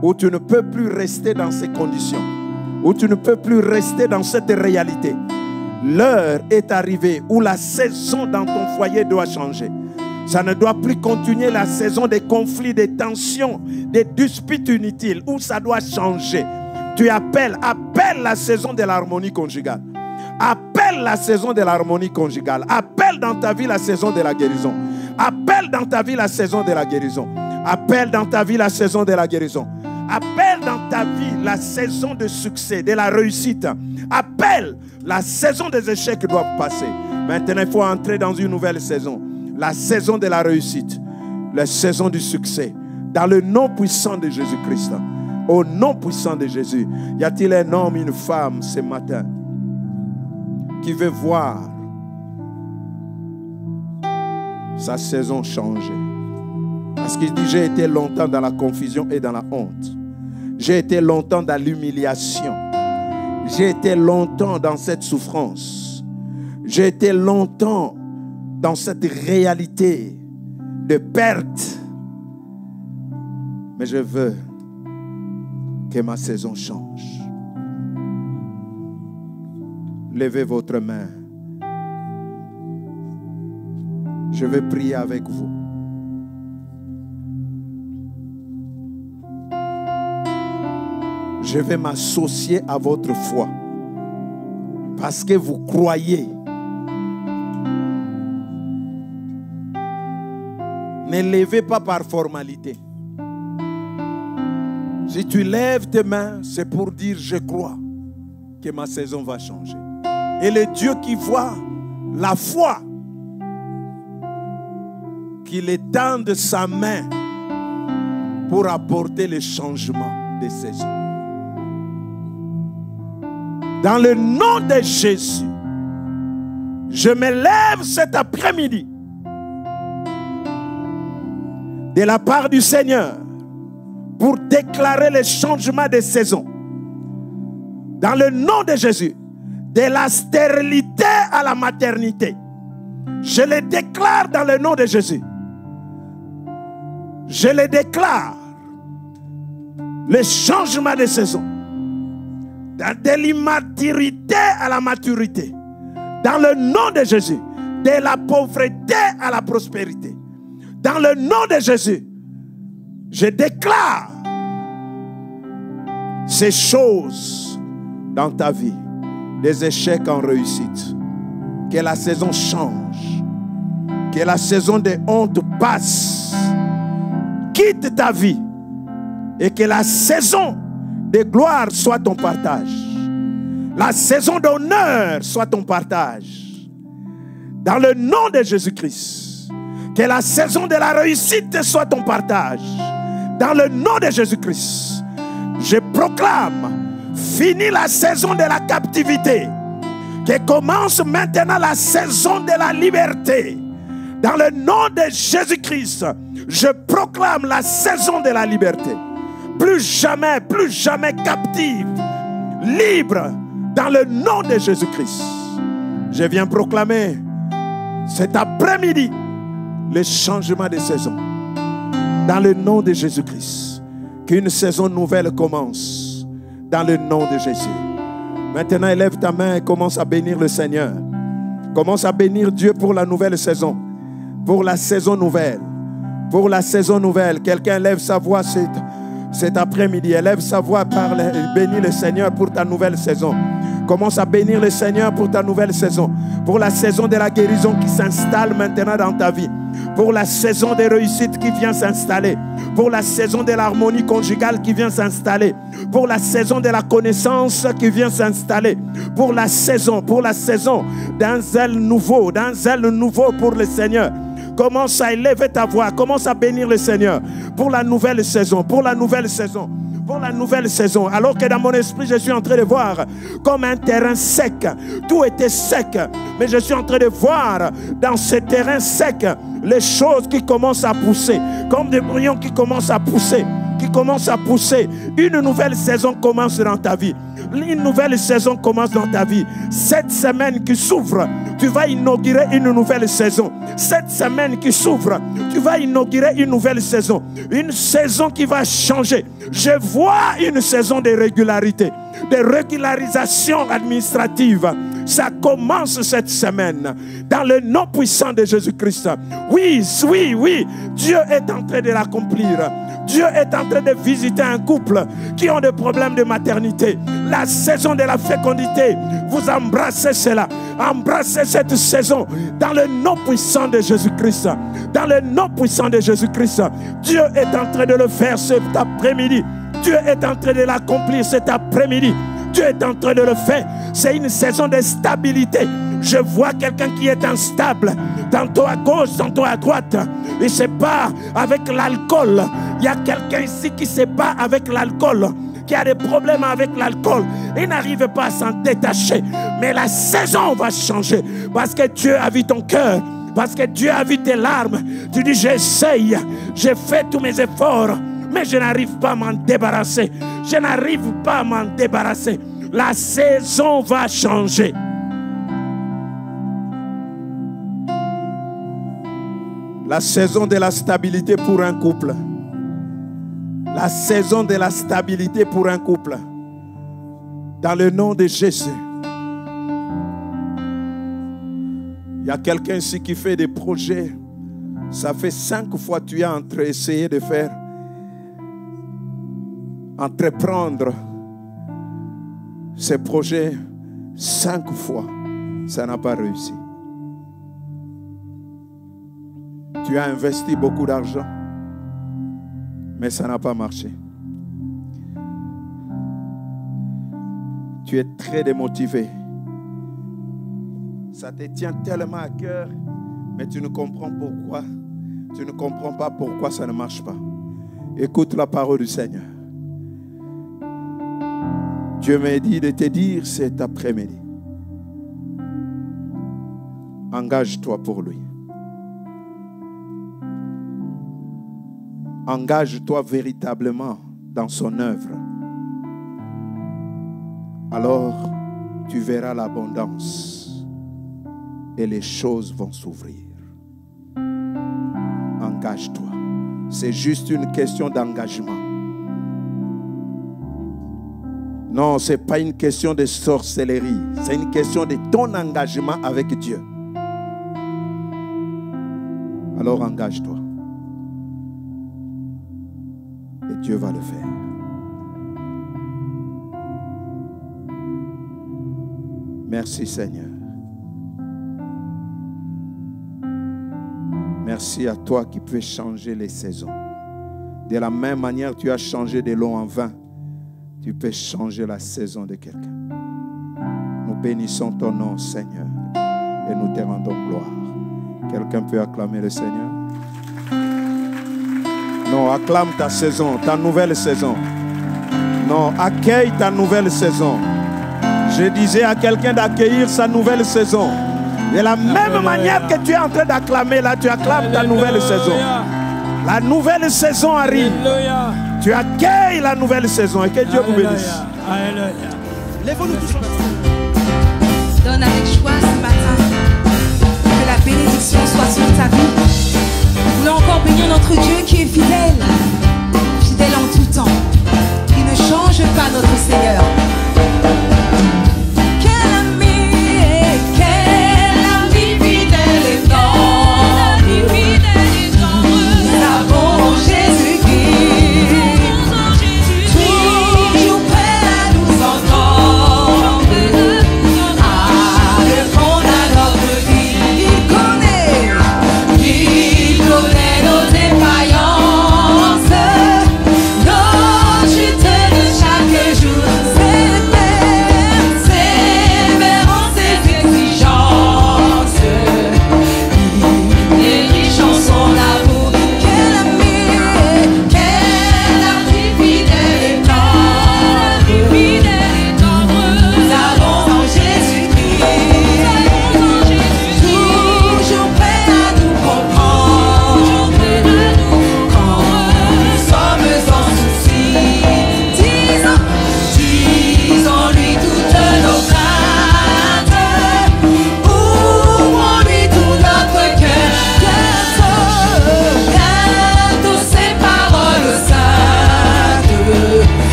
[SPEAKER 5] où tu ne peux plus rester dans ces conditions, où tu ne peux plus rester dans cette réalité. L'heure est arrivée où la saison dans ton foyer doit changer. Ça ne doit plus continuer la saison des conflits, des tensions, des disputes inutiles, où ça doit changer. Tu appelle la saison de l'harmonie conjugale. Appelle la saison de l'harmonie conjugale. Appelle dans ta vie la saison de la guérison. Appelle dans ta vie la saison de la guérison. Appelle dans ta vie la saison de la guérison. Appelle dans ta vie la saison de succès, de la réussite. Appelle la saison des échecs qui doivent passer. Maintenant, il faut entrer dans une nouvelle saison. La saison de la réussite, la saison du succès, dans le nom puissant de Jésus-Christ. Au nom puissant de Jésus. Y a-t-il un homme, une femme ce matin qui veut voir sa saison changer? Parce qu'il dit, j'ai été longtemps dans la confusion et dans la honte. J'ai été longtemps dans l'humiliation. J'ai été longtemps dans cette souffrance. J'ai été longtemps dans cette réalité de perte. Mais je veux que ma saison change. Levez votre main. Je vais prier avec vous. Je vais m'associer à votre foi. Parce que vous croyez. Ne levez pas par formalité. Si tu lèves tes mains, c'est pour dire je crois que ma saison va changer. Et le Dieu qui voit la foi, qu'il étende sa main pour apporter le changement des saisons. Dans le nom de Jésus, je me lève cet après-midi de la part du Seigneur pour déclarer le changement des saisons. Dans le nom de Jésus, de la stérilité à la maternité. Je le déclare dans le nom de Jésus. Je le déclare. Le changement des saisons. De l'immaturité à la maturité. Dans le nom de Jésus. de la pauvreté à la prospérité. Dans le nom de Jésus, je déclare ces choses dans ta vie, des échecs en réussite. Que la saison change, que la saison de honte passe, quitte ta vie et que la saison de gloire soit ton partage. La saison d'honneur soit ton partage. Dans le nom de Jésus-Christ, que la saison de la réussite soit ton partage. Dans le nom de Jésus-Christ, je proclame, fini la saison de la captivité, que commence maintenant la saison de la liberté. Dans le nom de Jésus-Christ, je proclame la saison de la liberté. Plus jamais captive, libre, dans le nom de Jésus-Christ. Je viens proclamer cet après-midi le changement de saison. Dans le nom de Jésus-Christ, qu'une saison nouvelle commence. Dans le nom de Jésus. Maintenant, élève ta main et commence à bénir le Seigneur. Commence à bénir Dieu pour la nouvelle saison. Pour la saison nouvelle. Pour la saison nouvelle. Quelqu'un lève sa voix cet après-midi. Élève sa voix, parle et bénis le Seigneur pour ta nouvelle saison. Commence à bénir le Seigneur pour ta nouvelle saison. Pour la saison de la guérison qui s'installe maintenant dans ta vie. Pour la saison de réussite qui vient s'installer. Pour la saison de l'harmonie conjugale qui vient s'installer. Pour la saison de la connaissance qui vient s'installer. Pour la saison d'un zèle nouveau pour le Seigneur. Commence à élever ta voix, commence à bénir le Seigneur pour la nouvelle saison, pour la nouvelle saison. Pour la nouvelle saison, alors que dans mon esprit je suis en train de voir comme un terrain sec, tout était sec, mais je suis en train de voir dans ce terrain sec les choses qui commencent à pousser, comme des brouillons qui commencent à pousser, Une nouvelle saison commence dans ta vie. Une nouvelle saison commence dans ta vie. Cette semaine qui s'ouvre, tu vas inaugurer une nouvelle saison. Cette semaine qui s'ouvre, tu vas inaugurer une nouvelle saison. Une saison qui va changer. Je vois une saison de régularité, de régularisation administrative. Ça commence cette semaine. Dans le nom puissant de Jésus-Christ. Oui. Dieu est en train de l'accomplir. Dieu est en train de visiter un couple qui ont des problèmes de maternité. La saison de la fécondité, vous embrassez cela. Embrassez cette saison dans le nom puissant de Jésus-Christ. Dans le nom puissant de Jésus-Christ. Dieu est en train de le faire cet après-midi. Dieu est en train de l'accomplir cet après-midi. Dieu est en train de le faire. C'est une saison de stabilité. Je vois quelqu'un qui est instable, tantôt à gauche, tantôt à droite. Il se bat avec l'alcool. Il y a quelqu'un ici qui se bat avec l'alcool, qui a des problèmes avec l'alcool. Il n'arrive pas à s'en détacher. Mais la saison va changer parce que Dieu a vu ton cœur. Parce que Dieu a vu tes larmes. Tu dis, j'essaye, j'ai fait tous mes efforts, mais je n'arrive pas à m'en débarrasser. Je n'arrive pas à m'en débarrasser. La saison va changer. La saison de la stabilité pour un couple. La saison de la stabilité pour un couple. Dans le nom de Jésus. Il y a quelqu'un ici qui fait des projets. Ça fait 5 fois que tu as essayé de faire. Entreprendre ces projets 5 fois. Ça n'a pas réussi. Tu as investi beaucoup d'argent, mais ça n'a pas marché. Tu es très démotivé. Ça te tient tellement à cœur, mais tu ne comprends pourquoi. Tu ne comprends pas pourquoi ça ne marche pas. Écoute la parole du Seigneur. Dieu m'a dit de te dire cet après-midi. Engage-toi pour lui. Engage-toi véritablement dans son œuvre. Alors, tu verras l'abondance et les choses vont s'ouvrir. Engage-toi. C'est juste une question d'engagement. Non, ce n'est pas une question de sorcellerie. C'est une question de ton engagement avec Dieu. alors engage-toi. Et Dieu va le faire. Merci Seigneur. Merci à toi qui peux changer les saisons. De la même manière que tu as changé de l'eau en vin, tu peux changer la saison de quelqu'un. Nous bénissons ton nom, Seigneur, et nous te rendons gloire. Quelqu'un peut acclamer le Seigneur? Non, acclame ta saison, ta nouvelle saison. Non, accueille ta nouvelle saison. Je disais à quelqu'un d'accueillir sa nouvelle saison. De la même manière que tu es en train d'acclamer, là, tu acclames ta nouvelle saison. La nouvelle saison arrive. Tu accueilles la nouvelle saison et que Dieu vous bénisse.
[SPEAKER 2] Lève-nous tous ensemble. Donne avec joie ce matin. Que la bénédiction soit sur ta vie. Nous voulons encore bénir notre Dieu qui est fidèle. Fidèle en tout temps. Qui ne change pas, notre Seigneur.
[SPEAKER 6] Chaque jour, c'est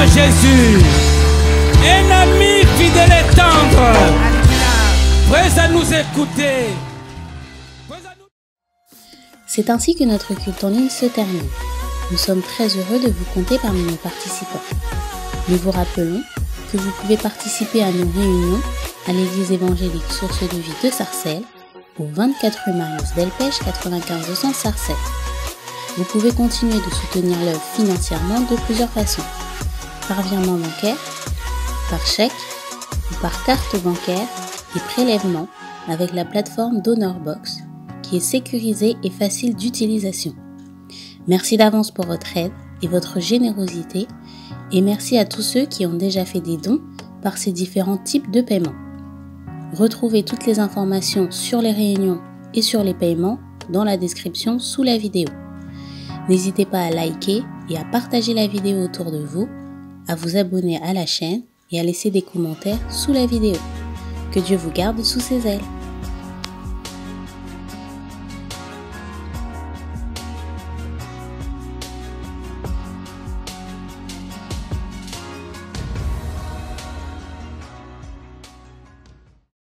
[SPEAKER 4] à Jésus. Un ami fidèle et tendre. Prêt à nous écouter.
[SPEAKER 1] C'est ainsi que notre culte en ligne se termine. Nous sommes très heureux de vous compter parmi nos participants. Nous vous rappelons que vous pouvez participer à nos réunions à l'église évangélique Source de Vie de Sarcelles, au 24 rue Marius Delpech 95 200 Sarcelles. Vous pouvez continuer de soutenir l'œuvre financièrement de plusieurs façons. Par virement bancaire, par chèque ou par carte bancaire et prélèvement avec la plateforme DonorBox qui est sécurisée et facile d'utilisation. Merci d'avance pour votre aide et votre générosité et merci à tous ceux qui ont déjà fait des dons par ces différents types de paiements. Retrouvez toutes les informations sur les réunions et sur les paiements dans la description sous la vidéo. N'hésitez pas à liker et à partager la vidéo autour de vous, à vous abonner à la chaîne et à laisser des commentaires sous la vidéo. Que Dieu vous garde sous ses ailes.